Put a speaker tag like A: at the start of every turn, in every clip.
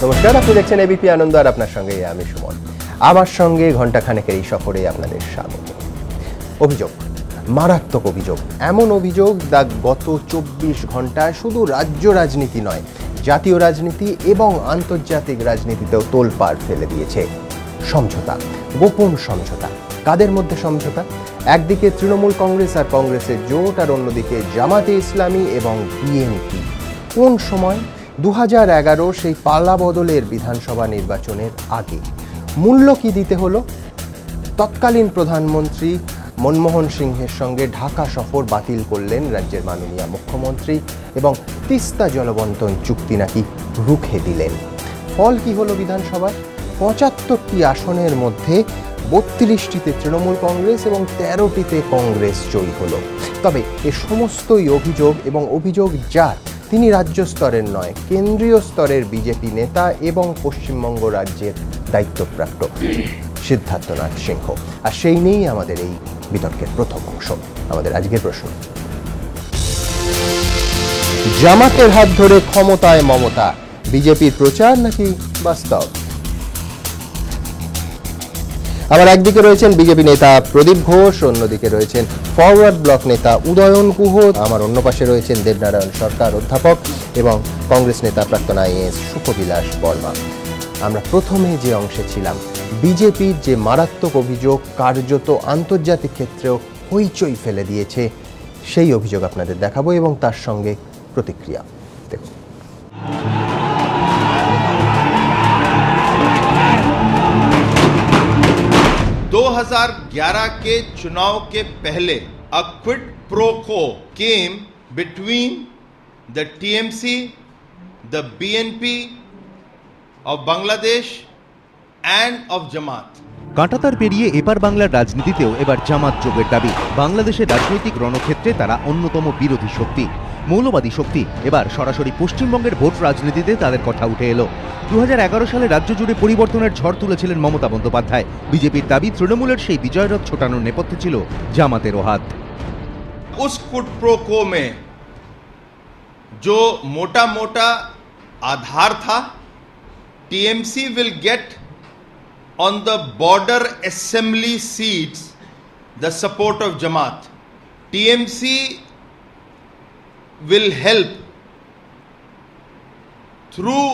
A: নমস্কার, আপনি দেখছেন এবিপি আনন্দ আর আপনার সঙ্গে আমি সুমন। আমার সঙ্গে ঘণ্টাখানেকের এই সফরে আপনাদের স্বাগত। অভিযোগ, মারাত্মক অভিযোগ, এমন অভিযোগ যা গত 24 ঘন্টায় শুধু রাজ্য রাজনীতি নয়, জাতীয় রাজনীতি এবং আন্তর্জাতিক রাজনীতিতেও তোলপাড় ফেলে দিয়েছে। সমঝোতা, গোপন সমঝোতা। কাদের মধ্যে সমঝোতা? একদিকে তৃণমূল কংগ্রেস আর কংগ্রেসের জোট, আর অন্যদিকে জামাতে ইসলামী এবং বিএনপি। কোন সময়? 2011 সেই পাল্লা বদলের বিধানসভা নির্বাচনের আগে। মূল্য কি দিতে হলো? তৎকালীন প্রধানমন্ত্রী মনমোহন সিংহের সঙ্গে ঢাকা সফর বাতিল করলেন রাজ্যের মাননীয় মুখ্যমন্ত্রী এবং তিস্তা জলবন্টন চুক্তি নাকি রুখে দিলেন। ফল কি হলো বিধানসভায়? 75টি আসনের মধ্যে 32টিতে তৃণমূল কংগ্রেস এবং 13টিতে কংগ্রেস জয়ী হলো। তবে এ সমস্তই অভিযোগ, এবং অভিযোগ যার, তিনি রাজ্য স্তরের নয়, কেন্দ্রীয় স্তরের বিজেপি নেতা এবং পশ্চিমবঙ্গ রাজ্যের দায়িত্বপ্রাপ্ত সিদ্ধার্থনাথ সিংহ। আর সেই নিয়েই আমাদের এই বিতর্কের প্রথম অংশ। আমাদের আজকের প্রশ্ন, জামাতের হাত ধরে ক্ষমতায় মমতা, বিজেপির প্রচার নাকি বাস্তব? আবার একদিকে রয়েছেন বিজেপি নেতা প্রদীপ ঘোষ, অন্যদিকে রয়েছেন ফরওয়ার্ড ব্লক নেতা উদয়ন গুহ, আমার অন্য পাশে রয়েছেন দেবনারায়ণ সরকার অধ্যাপক এবং কংগ্রেস নেতা প্রাক্তন আইএএস সুখবিলাস বর্মা। আমরা প্রথমে যে অংশে ছিলাম, বিজেপির যে মারাত্মক অভিযোগ কার্যত আন্তর্জাতিক ক্ষেত্রেও হইচই ফেলে দিয়েছে, সেই অভিযোগ আপনাদের দেখাবো এবং তার সঙ্গে প্রতিক্রিয়া। দেখুন,
B: 2011 के चुनाव के पहले a quid pro quo came between the TMC, the BNP of Bangladesh and of Jamaat.
C: কাঁটাতার পেরিয়ে এপার বাংলার রাজনীতিতেও এবার জামাত যোগের দাবি। বাংলাদেশের রাজনৈতিক রণক্ষেত্রে তারা অন্যতম বিরোধী শক্তি, মৌলবাদী শক্তি। এবার সরাসরি পশ্চিমবঙ্গের ভোট রাজনীতিতে তাদের কথা উঠে এলো। 2011 সালে রাজ্য জুড়ে পরিবর্তনের ঝড় তুলেছিলেন মমতা বন্দ্যোপাধ্যায়। বিজেপির দাবি তৃণমূলের সেই বিজয়রথ ছোটানোর নেপথ্যে ছিল জামাতেরও হাত।
B: उस कुड प्रो को में जो मोटा मोटा आधार था, TMC will get on the border assembly seats the support of Jamaat. TMC will help through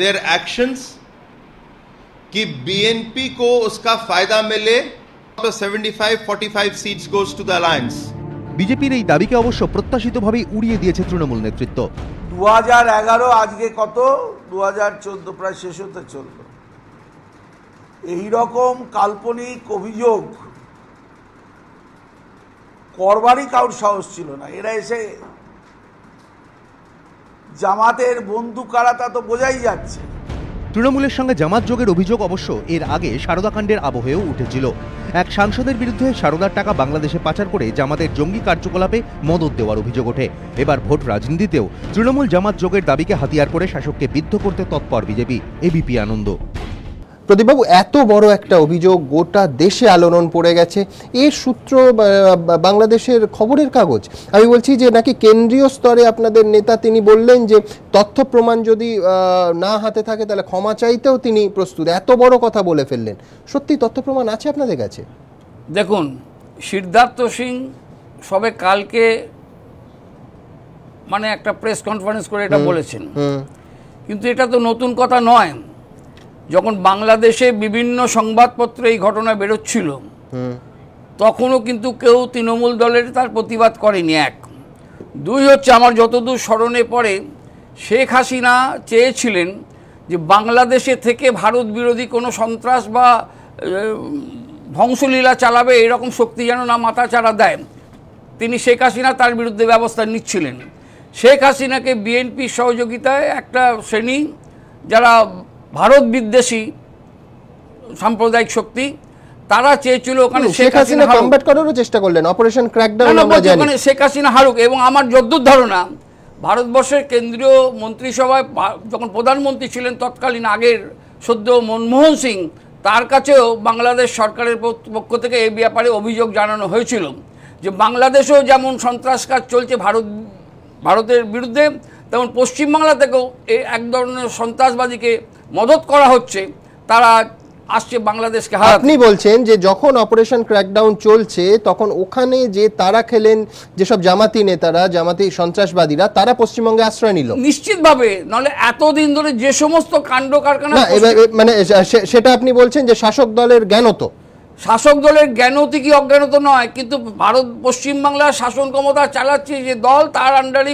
B: their actions कि BNP को उसका फायदा मिले। 75-45 seats goes to the alliance.
C: বিজেপির এই দাবিকে অবশ্য প্রত্যাশিতভাবেই উড়িয়ে দিয়েছে তৃণমূল নেতৃত্ব।
D: 2011 আজকে কত, 2014 প্রায় শেষ হতে চলল। এই রকম কাল্পনিক অভিযোগ করবারই কারোর সাহস ছিল না। এরা এসে জামাতের বন্ধু কারা তা তো বোঝাই যাচ্ছে।
C: তৃণমূলের সঙ্গে জামাত যোগের অভিযোগ অবশ্য এর আগে সারদাকাণ্ডের আবহেও উঠেছিল। এক সাংসদের বিরুদ্ধে সারদার টাকা বাংলাদেশে পাচার করে জামাতের জঙ্গি কার্যকলাপে মদদ দেওয়ার অভিযোগ ওঠে। এবার ভোট রাজনীতিতেও তৃণমূল জামাত যোগের দাবিকে হাতিয়ার করে শাসককে বিদ্ধ করতে তৎপর বিজেপি। এবিপি আনন্দ।
A: প্রদীপবাবু, এত বড় একটা অভিযোগ গোটা দেশে আলোড়ন পড়ে গেছে, এর সূত্র বাংলাদেশের খবরের কাগজ। আমি বলছি যে নাকি কেন্দ্রীয় স্তরে আপনাদের নেতা তিনি বললেন যে তথ্য প্রমাণ যদি না হাতে থাকে তাহলে ক্ষমা চাইতেও তিনি প্রস্তুত। এত বড় কথা বলে ফেললেন, সত্যি তথ্য প্রমাণ আছে আপনাদের কাছে?
E: দেখুন, সিদ্ধার্থ সিং সবে কালকে মানে একটা প্রেস কনফারেন্স করে এটা বলেছেন, কিন্তু এটা তো নতুন কথা নয়। যখন বাংলাদেশে বিভিন্ন সংবাদপত্রে এই ঘটনা বেরোচ্ছিল তখনও কিন্তু কেউ তৃণমূল দলের তার প্রতিবাদ করেনি। এক, দুই হচ্ছে, আমার যতদূর স্মরণে পড়ে, শেখ হাসিনা চেয়েছিলেন যে বাংলাদেশে থেকে ভারত বিরোধী কোনো সন্ত্রাস বা ধ্বংসলীলা চালাবে এরকম শক্তি যেন না মাথাচাড়া দেয়। তিনি শেখ হাসিনা তার বিরুদ্ধে ব্যবস্থা নিচ্ছিলেন। শেখ হাসিনাকে বিএনপির সহযোগিতায় একটা শ্রেণী যারা ভারত বিদ্বেষী সাম্প্রদায়িক শক্তি, তারা চেয়েছিল ওখানে শেখ হাসিনা
A: কমব্যাট করারও চেষ্টা করলেন, অপারেশন ক্র্যাকডাউন আমরা জানি,
E: ওখানে শেখ হাসিনা হারুক। এবং আমার যদ্দূর ধারণা, ভারতবর্ষের কেন্দ্রীয় মন্ত্রিসভায় যখন প্রধানমন্ত্রী ছিলেন তৎকালীন আগের সদ্য মনমোহন সিং, তার কাছেও বাংলাদেশ সরকারের পক্ষ থেকে এই ব্যাপারে অভিযোগ জানানো হয়েছিল যে বাংলাদেশেও যেমন সন্ত্রাস কাজ চলছে ভারতের বিরুদ্ধে, তেমন পশ্চিমবাংলা থেকেও এই এক ধরনের সন্ত্রাসবাদীকে মদত করা হচ্ছে, তারা আসছে বাংলাদেশকে হারাতে।
A: আপনি বলছেন যে যখন অপারেশন ক্র্যাকডাউন চলছে তখন ওখানে যে তারা খেলেন, যেসব জামাতি নেতারা, জামাতি সন্ত্রাসবাদীরা, তারা পশ্চিমবঙ্গে আশ্রয় নিল।
E: নিশ্চিতভাবে, নাহলে এতদিন ধরে যে সমস্ত কাণ্ড কারখানা,
A: না মানে সেটা আপনি বলছেন যে শাসক দলের জ্ঞানত,
E: শাসক দলের জ্ঞানতি কি অজ্ঞানত নয়, কিন্তু ভারত পশ্চিমবাংলার শাসন ক্ষমতা চালাচ্ছে যে দল, তার আন্ডারে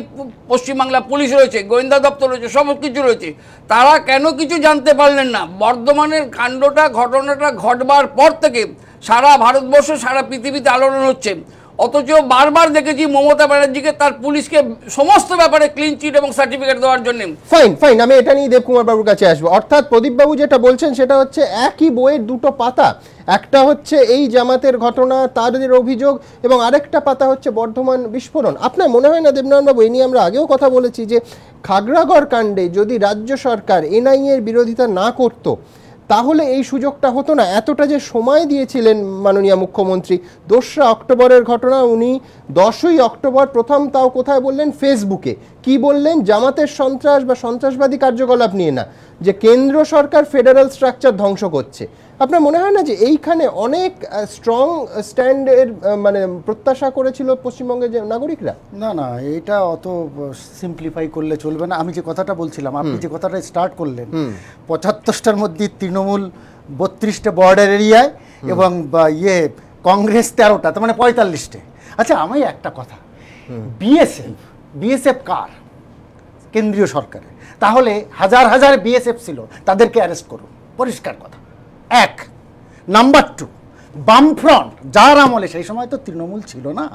E: পশ্চিমবাংলা পুলিশ রয়েছে, গোয়েন্দা দপ্তর রয়েছে, সব কিছু রয়েছে। তারা কেন কিছু জানতে পারলেন না? বর্ধমানের কাণ্ডটা, ঘটনাটা ঘটবার পর থেকে সারা ভারতবর্ষ, সারা পৃথিবীতে আলোড়ন হচ্ছে, অথচ বারবার দেখেছি মমতা ব্যানার্জিকে তার পুলিশকে সমস্ত ব্যাপারে ক্লিন চিট এবং সার্টিফিকেট দেওয়ার জন্য।
A: ফাইন, আমি এটা নিয়ে দেবকুমার বাবুর কাছে আসবো। অর্থাৎ প্রদীপবাবু যেটা বলছেন সেটা হচ্ছে একই বইয়ের দুটো পাতা, একটা হচ্ছে এই জামাতের ঘটনা, তাদের অভিযোগ, এবং আরেকটা পাতা হচ্ছে বর্ধমান বিস্ফোরণ। আপনার মনে হয় না দেবনারায়ণবাবু, এই নিয়ে আমরা আগেও কথা বলেছি, যে খাগড়াগড় কাণ্ডে যদি রাজ্য সরকার এনআইএ এর বিরোধিতা না করতো তাহলে এই সুযোগটা হতো না? এতটা যে সময় দিয়েছিলেন মাননীয় মুখ্যমন্ত্রী, 2রা অক্টোবরের ঘটনা, উনি 10ই অক্টোবর প্রথম, তাও কোথায় বললেন? ফেসবুকে। কি বললেন? জামাতের সন্ত্রাস বা সন্ত্রাসবাদী কার্যকলাপ নিয়ে না, যে কেন্দ্র সরকার ফেডারেল স্ট্রাকচার ধ্বংস করছে। আপনার মনে হয় না যে এইখানে অনেক স্ট্রং স্ট্যান্ডের মানে প্রত্যাশা করেছিল পশ্চিমবঙ্গের যে নাগরিকরা?
F: না, এটা অত সিম্পলিফাই করলে চলবে না। আমি যে কথাটা বলছিলাম, আপনি যে কথাটা স্টার্ট করলেন, 75টার মধ্যে তৃণমূল 32টে বর্ডার এরিয়ায় এবং কংগ্রেস 13টা, তার মানে 45টে। আচ্ছা, আমি একটা কথা, বিএসএফ কার? কেন্দ্রীয় সরকারের। তাহলে হাজার হাজার বিএসএফ ছিল, তাদেরকে অ্যারেস্ট করুন, পরিষ্কার কথা। 1 নাম্বার 2, বামফ্রন্ট যার আমলে, সেই সময় তো তৃণমূল ছিল না,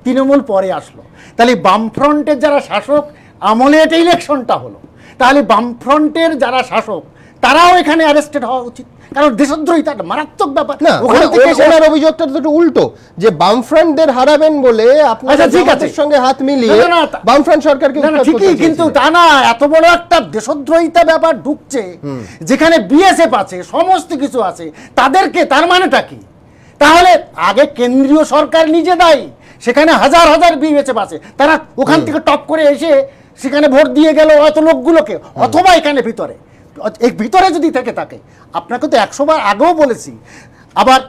F: তৃণমূল পরে আসলো, তাহলে বামফ্রন্টের যারা শাসক আমলে এটা ইলেকশনটা হলো, তাহলে বামফ্রন্টের যারা শাসক তারাও এখানে অ্যারেস্টেড হওয়া উচিত, কারণ দেশদ্রোহিতা একটা মারাত্মক ব্যাপার।
A: না, ওনার অভিযোগটা তো উল্টো, যে বামফ্রন্টদের হারাবেন বলে আপনারা জামাতের সঙ্গে হাত মিলিয়ে বামফ্রন্ট সরকারকে।
F: ঠিকই, কিন্তু তা না, এত বড় একটা দেশদ্রোহিতা ব্যাপার ঢুকছে যেখানে বিএসএফ আছে, সমস্ত কিছু আছে, তাদেরকে, তার মানেটা কি? তাহলে আগে কেন্দ্রীয় সরকার নিজে দায়ী, সেখানে হাজার হাজার বিএসএফ আছে, তারা ওখান থেকে টপ করে এসে সেখানে ভোট দিয়ে গেল অত লোকগুলোকে, অথবা এখানে ভিতরে যদি থেকে থাকে, আপনাকে তো 100 বার আগেও বলেছি, আবার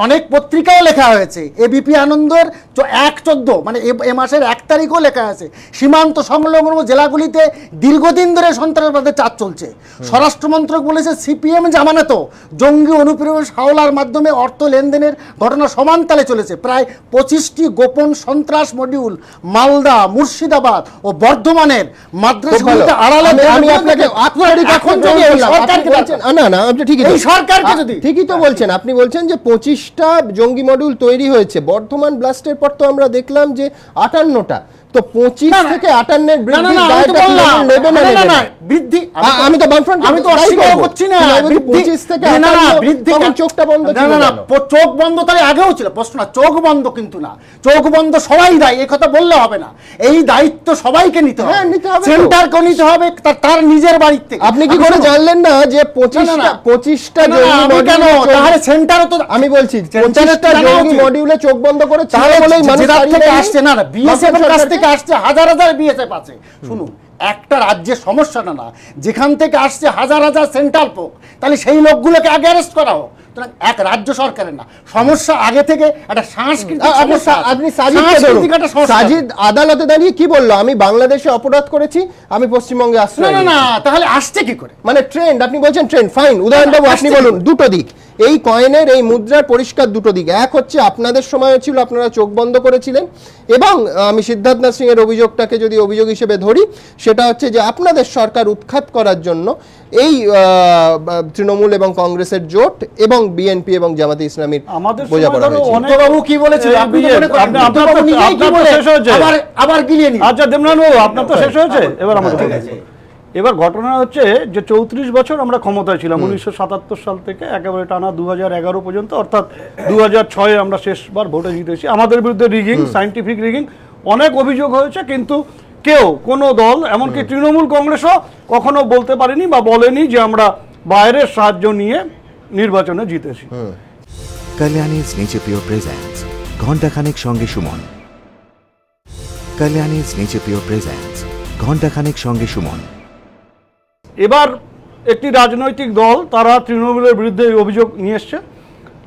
F: অনেক পত্রিকাও লেখা হয়েছে, এবিপি আনন্দর 1/14 মানে এ মাসের 1 তারিখও লেখা আছে, সীমান্ত সংলগ্ন জেলাগুলিতে দীর্ঘদিন ধরে সন্ত্রাসবাদের চাপ চলছে। স্বরাষ্ট্রমন্ত্রক বলেছে সিপিএম জামানত জঙ্গি অনুপ্রবেশ হাওলার মাধ্যমে অর্থ লেনদেনের ঘটনা সমানতালে চলেছে। প্রায় 25টি গোপন সন্ত্রাস মডিউল মালদা, মুর্শিদাবাদ ও বর্ধমানের মাদ্রাসাগুলিতে আড়ালে।
A: আমি আপনাকে এখন সরকারকে যদি ঠিকই তো বলছেন, আপনি বলছেন যে 25টা জঙ্গি মডিউল তৈরি হয়েছে, বর্ধমান ব্লাস্টের পর তো আমরা দেখলাম যে 58টা, তো 25 থেকে 58 বৃদ্ধি। আমি তো বামফ্রন্ট, আমি তো অস্বীকার করছি না 25 থেকে 58 বৃদ্ধি, চোখটা বন্ধ ছিল না,
F: চোখ বন্ধ তাহলে আগেও ছিল, প্রশ্ন না, চোখ বন্ধ কিন্তু না, চোখ বন্ধ সবাই দায়ী, এই কথা বললে হবে না, এই দায়িত্ব সবাইকে নিতে হবে, সেন্টারকে নিতে হবে তার নিজের বাড়ির থেকে।
A: আপনি কি করে জানলেন না যে 25টা জঙ্গি মডিউল? তাহলে সেন্টারও তো, আমি বলছি 25টা জঙ্গি মডিউলে চোখ বন্ধ করে, তাহলে বলেই মানুষ
F: আসছে না, বিএসএফ এর কাছ থেকে আসছে হাজার হাজার বিএসএফ আছে। শুনুন, একটা রাজ্যের সমস্যাটা না, যেখান থেকে আসছে হাজার হাজার সেন্ট্রাল পোক, তাহলে সেই লোকগুলোকে আগে অ্যারেস্ট করা হোক। এক রাজ্য সরকারের না, সমস্যা আগে থেকে একটা সাংস্কৃতিক সমস্যা।
A: আপনি সাজিদ আদালতে দাঁড়িয়ে কি বললো? আমি বাংলাদেশে অপরাধ করেছি, আমি পশ্চিমবঙ্গে আশ্রয়।
F: না, তাহলে আসছে কি করে?
A: মানে ট্রেন্ড, আপনি বলছেন ট্রেন্ড, ফাইন, উদাহরণবাবু আপনি বলুন। দুটো দিক, এই কয়েনের, এই মুদ্রার পরিষ্কার দুটো দিক। এক হচ্ছে আপনাদের সময় ছিল, আপনারা চোখ বন্ধ করেছিলেন, এবং আমি সিদ্ধার্থনাথ সিং এর অভিযোগটাকে যদি অভিযোগ হিসেবে ধরি, সেটা হচ্ছে যে আপনাদের সরকার উৎখাত করার জন্য এই তৃণমূল এবং কংগ্রেসের জোট এবং বিএনপি এবং জামাতে ইসলামীর বোঝাপড়া হয়েছে।
F: বাবু কি বলেছিল? আবার গিলিয়ে নিন।
G: আচ্ছা দেবনারায়ণ, আপনার তো শেষ হয়েছে, এবার আমাদের এবার ঘটনা হচ্ছে যে 34 বছর আমরা ক্ষমতায় ছিলাম, 1977 সাল থেকে একেবারে টানা 2011 পর্যন্ত, অর্থাৎ 2006 আমরা শেষবার ভোটে জিতেছি। আমাদের বিরুদ্ধে রিগিং, সায়েন্টিফিক রিগিং, অনেক অভিযোগ হয়েছে, কিন্তু কেউ, কোনো দল, এমনকি তৃণমূল কংগ্রেসও কখনো বলতে পারেনি বা বলেনি যে আমরা বাইরের সাহায্য নিয়ে নির্বাচনে জিতেছি।
C: কল্যাণীজ নেচার পিওর প্রেজেন্টস ঘণ্টাখানেক সঙ্গে সুমন। কল্যাণীজ নেচার পিওর প্রেজেন্টস ঘণ্টাখানেক সঙ্গে সুমন।
G: এবার একটি রাজনৈতিক দল তারা তৃণমূলের বিরুদ্ধে এই অভিযোগ নিয়ে এসছে।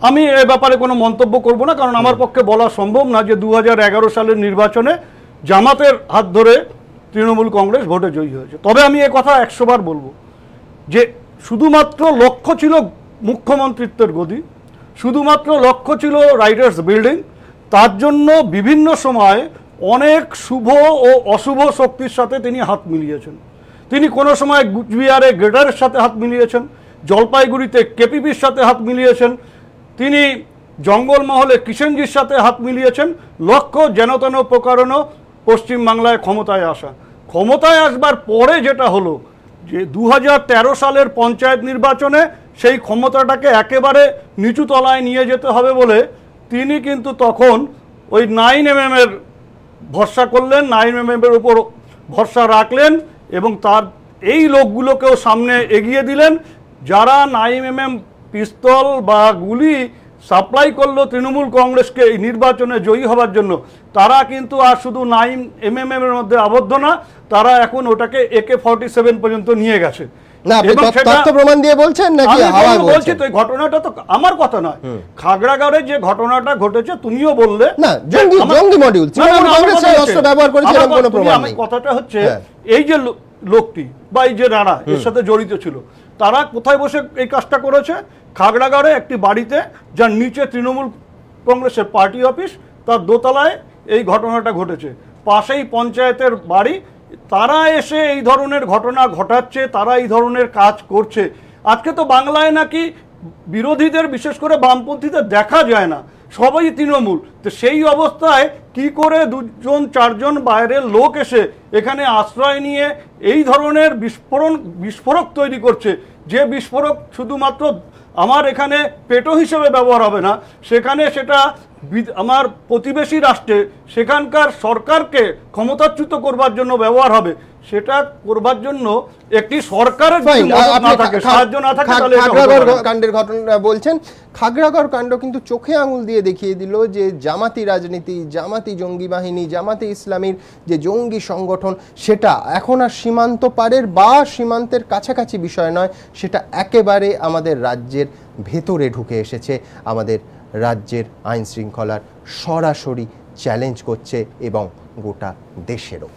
G: আমি এ ব্যাপারে কোনো মন্তব্য করব না, কারণ আমার পক্ষে বলা সম্ভব না যে 2011 সালের নির্বাচনে জামাতের হাত ধরে তৃণমূল কংগ্রেস ভোটে জয়ী হয়েছে। তবে আমি এ কথা 100 বার বলবো যে শুধুমাত্র লক্ষ্য ছিল মুখ্যমন্ত্রিত্বের গদি, শুধুমাত্র লক্ষ্য ছিল রাইটার্স বিল্ডিং, তার জন্য বিভিন্ন সময় অনেক শুভ ও অশুভ শক্তির সাথে তিনি হাত মিলিয়েছেন। তিনি কোনো সময় কুচবিহারে গ্রেটারের সাথে হাত মিলিয়েছেন, জলপাইগুড়িতে কেপিপির সাথে হাত মিলিয়েছেন, তিনি জঙ্গলমহলে কিষেনজির সাথে হাত মিলিয়েছেন। লক্ষ্য যেনতেন প্রকারণ পশ্চিমবাংলায় ক্ষমতায় আসা। ক্ষমতায় আসবার পরে যেটা হলো যে 2013 সালের পঞ্চায়েত নির্বাচনে সেই ক্ষমতাটাকে একেবারে নিচু তলায় নিয়ে যেতে হবে বলে তিনি কিন্তু তখন ওই 9mm এর ভরসা করলেন, 9mm এর উপর ভরসা রাখলেন এবং তার এই লোকগুলোকেও সামনে এগিয়ে দিলেন যারা 9mm পিস্তল বা গুলি সাপ্লাই করলো তৃণমূল কংগ্রেসকে এই নির্বাচনে জয়ী হবার জন্য। তারা কিন্তু আর শুধু 9mm এর মধ্যে আবদ্ধ না, তারা এখন ওটাকে AK-47 পর্যন্ত নিয়ে গেছে।
A: না, আপনি তথ্য প্রমাণ দিয়ে বলছেন নাকি হাওয়ায় বলছেন?
G: তো এই ঘটনাটা তো আমার কথা নয়, খাগড়াগড়ে যে ঘটনাটা ঘটেছে তুমিও বললে
A: না জঙ্গি মডিউল তৃণমূল কংগ্রেস সেই অস্ত্র ব্যবহার করেছে এরকম কোনো প্রমাণ নেই।
G: কথাটা হচ্ছে এই যে লোকটি বা এই যে রানা এর সাথে জড়িত ছিল, তারা কোথায় বসে এই কাজটা করেছে? খাগড়াগড়ে একটি বাড়িতে, যার নিচে তৃণমূল কংগ্রেসের পার্টি অফিস, তার দোতলায় এই ঘটনাটা ঘটেছে। পাশেই পঞ্চায়েতের বাড়ি। তারা এসে এই ধরনের ঘটনা ঘটাচ্ছে, তারা এই ধরনের কাজ করছে। আজকে তো বাংলায় নাকি বিরোধীদের, বিশেষ করে বামপন্থীদের দেখা যায় না, সবাই তৃণমূল। তো সেই অবস্থায় কি করে 2-4জন বাইরের লোক এসে এখানে আশ্রয় নিয়ে এই ধরনের বিস্ফোরক তৈরি করছে, যে বিস্ফোরক শুধুমাত্র আমার এখানে পেটো হিসেবে ব্যবহার হবে না, সেখানে সেটা আমার প্রতিবেশী রাষ্ট্রে সেখানকার সরকারকে ক্ষমতাচ্যুত করবার জন্য ব্যবহার হবে। সেটা করবার জন্য একটি সরকারের সাহায্য না থাকে।
A: খাগড়াগড় কাণ্ডের ঘটনা বলছেন, খাগড়াগড় কাণ্ড কিন্তু চোখে আঙুল দিয়ে দেখিয়ে দিল যে জামাতি রাজনীতি, জামাতি জঙ্গি বাহিনী, জামাতে ইসলামীর যে জঙ্গি সংগঠন, সেটা এখন আর সীমান্ত পারের বা সীমান্তের কাছাকাছি বিষয় নয়, সেটা একেবারে আমাদের রাজ্যের ভেতরে ঢুকে এসেছে, আমাদের রাজ্যের আইন শৃঙ্খলার সরাসরি চ্যালেঞ্জ করছে এবং গোটা দেশেরও।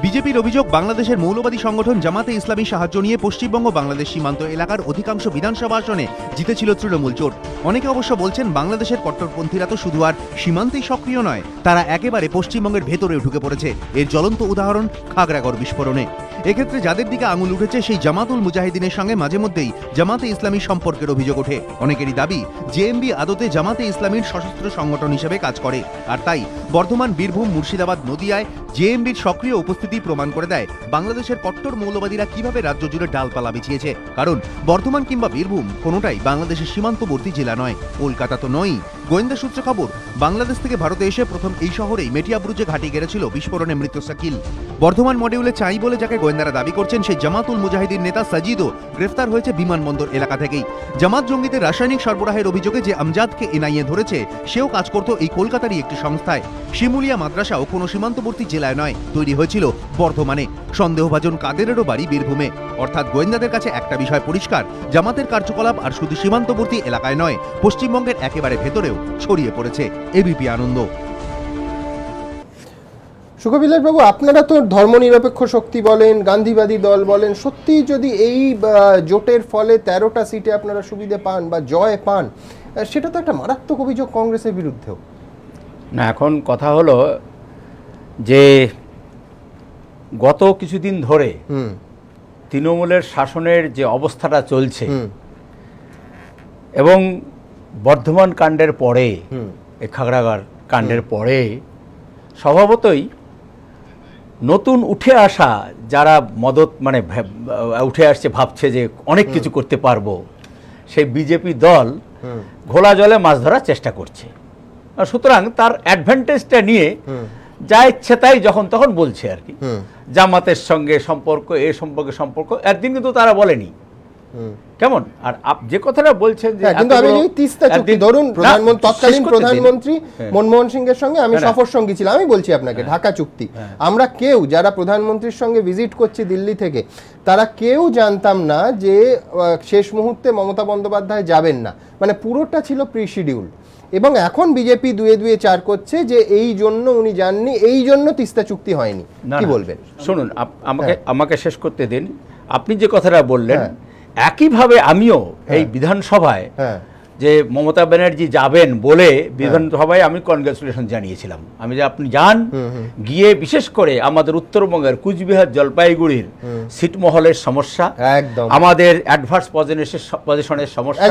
C: বিজেপির অভিযোগ, বাংলাদেশের মৌলবাদী সংগঠন জামাতে ইসলামী সাহায্য নিয়ে পশ্চিমবঙ্গ বাংলাদেশ সীমান্ত এলাকার অধিকাংশ বিধানসভা আসনে জিতেছিল তৃণমূল জোট। অনেকে অবশ্য বলছেন বাংলাদেশের কট্টরপন্থীরা তো শুধু আর সীমান্তেই সক্রিয় নয়, তারা একেবারে পশ্চিমবঙ্গের ভেতরেও ঢুকে পড়েছে। এর জ্বলন্ত উদাহরণ খাগড়াগড় বিস্ফোরণে। এক্ষেত্রে যাদের দিকে আঙুল উঠেছে সেই জামাতুল মুজাহিদিনের সঙ্গে মাঝে মধ্যেই জামাতে ইসলামী সম্পর্কের অভিযোগ ওঠে। অনেকেরই দাবি জেএমবি আদতে জামাতে ইসলামীর সশস্ত্র সংগঠন হিসেবে কাজ করে, আর তাই বর্ধমান, বীরভূম, মুর্শিদাবাদ, নদিয়ায় জেএমবির সক্রিয় উপস্থিতি প্রমাণ করে দেয় বাংলাদেশের কট্টর মৌলবাদীরা কিভাবে রাজ্য জুড়ে ডালপালা বিছিয়েছে। কারণ বর্ধমান কিংবা বীরভূম কোনোটাই বাংলাদেশের সীমান্তবর্তী জেলা নয়, কলকাতা তো নয়ই। গোয়েন্দা সূত্রে খবর, বাংলাদেশ থেকে ভারতে এসে প্রথম এই শহরেই মেটিয়াবুরুজে ঘাঁটি গেড়েছিল বিস্ফোরণে মৃত শাকিল। বর্ধমান মডিউলে চাই বলে যাকে গোয়েন্দারা দাবি করছেন, সেই জামাতুল মুজাহিদিন নেতা সাজিদও গ্রেফতার হয়েছে বিমানবন্দর এলাকা থেকেই। জামাত জঙ্গিদের রাসায়নিক সরবরাহের অভিযোগে যে আমজাদকে এনআইএ ধরেছে, সেও কাজ করত এই কলকাতারই একটি সংস্থায়। শিমুলিয়া মাদ্রাসাও কোনো সীমান্তবর্তী জেলায় নয়, তৈরি হয়েছিল বর্ধমানে। সন্দেহভাজন কাদেরেরও বাড়ি বীরভূমে। অর্থাৎ গোয়েন্দাদের কাছে একটা বিষয় পরিষ্কার, জামাতের কার্যকলাপ আর শুধু সীমান্তবর্তী এলাকায় নয়, পশ্চিমবঙ্গের একেবারে ভেতরেও ছড়িয়ে পড়েছে। এবিপি আনন্দ।
A: সুখবিলাস বাবু, আপনারা তো ধর্মনিরপেক্ষ শক্তি বলেন, গান্ধীবাদী দল বলেন, সত্যি যদি এই জোটের ফলে 13টা সিটে আপনারা সুবিধা পান বা জয় পান, সেটা তো একটা মারাত্মক অভিযোগ কংগ্রেসের বিরুদ্ধেও।
H: না, এখন কথা হলো যে গত কিছুদিন ধরে তৃণমূলের শাসনের যে অবস্থাটা চলছে এবং বর্ধমান কাণ্ডের পরে, এই খাগড়াগড় কাণ্ডের পরে স্বভাবতই নতুন উঠে আসা যারা উঠে আসছে, ভাবছে যে অনেক কিছু করতে পারবো, সেই বিজেপি দল ঘোলা জলে মাছ ধরার চেষ্টা করছে। সুতরাং তার অ্যাডভান্টেজটা নিয়ে যা ইচ্ছে তাই যখন তখন বলছে আর কি। জামাতের সঙ্গে সম্পর্ক, এ সম্পর্কে সম্পর্ক, একদিন কিন্তু তারা বলেনি কেমন? আর যে কথাটা বলছেন যে
A: কিন্তু আমি তিস্তা চুক্তি ধরুন, তৎকালীন প্রধানমন্ত্রী মনমোহন সিংয়ের সঙ্গে আমি সফর সঙ্গী ছিলাম, আমি বলছি আপনাকে ঢাকা চুক্তি, আমরা কেউ যারা প্রধানমন্ত্রীর সঙ্গে ভিজিট করছি দিল্লি থেকে তারা কেউ জানতাম না যে শেষ মুহূর্তে মমতা বন্দ্যোপাধ্যায় যাবেন না, মানে পুরোটা ছিল প্রি শিডিউল। এবং এখন বিজেপি দুয়ে দুয়ে চার করছে যে এই জন্য উনি যাননি, এই জন্য তিস্তা চুক্তি হয়নি। কি বলবেন?
H: শুনুন, আমাকে শেষ করতে দিন। আপনি যে কথাটা বললেন, একইভাবে আমিও এই বিধানসভায় যে মমতা ব্যানার্জি যাবেন বলে বিধানসভায় আমি কনগ্রাচুলেশন জানিয়েছিলাম। আমি যে আপনি যান, গিয়ে বিশেষ করে আমাদের উত্তরবঙ্গের কুচবিহার জলপাইগুড়ির ছিটমহলের সমস্যা, আমাদের অ্যাডভার্স পজিশনের সমস্যা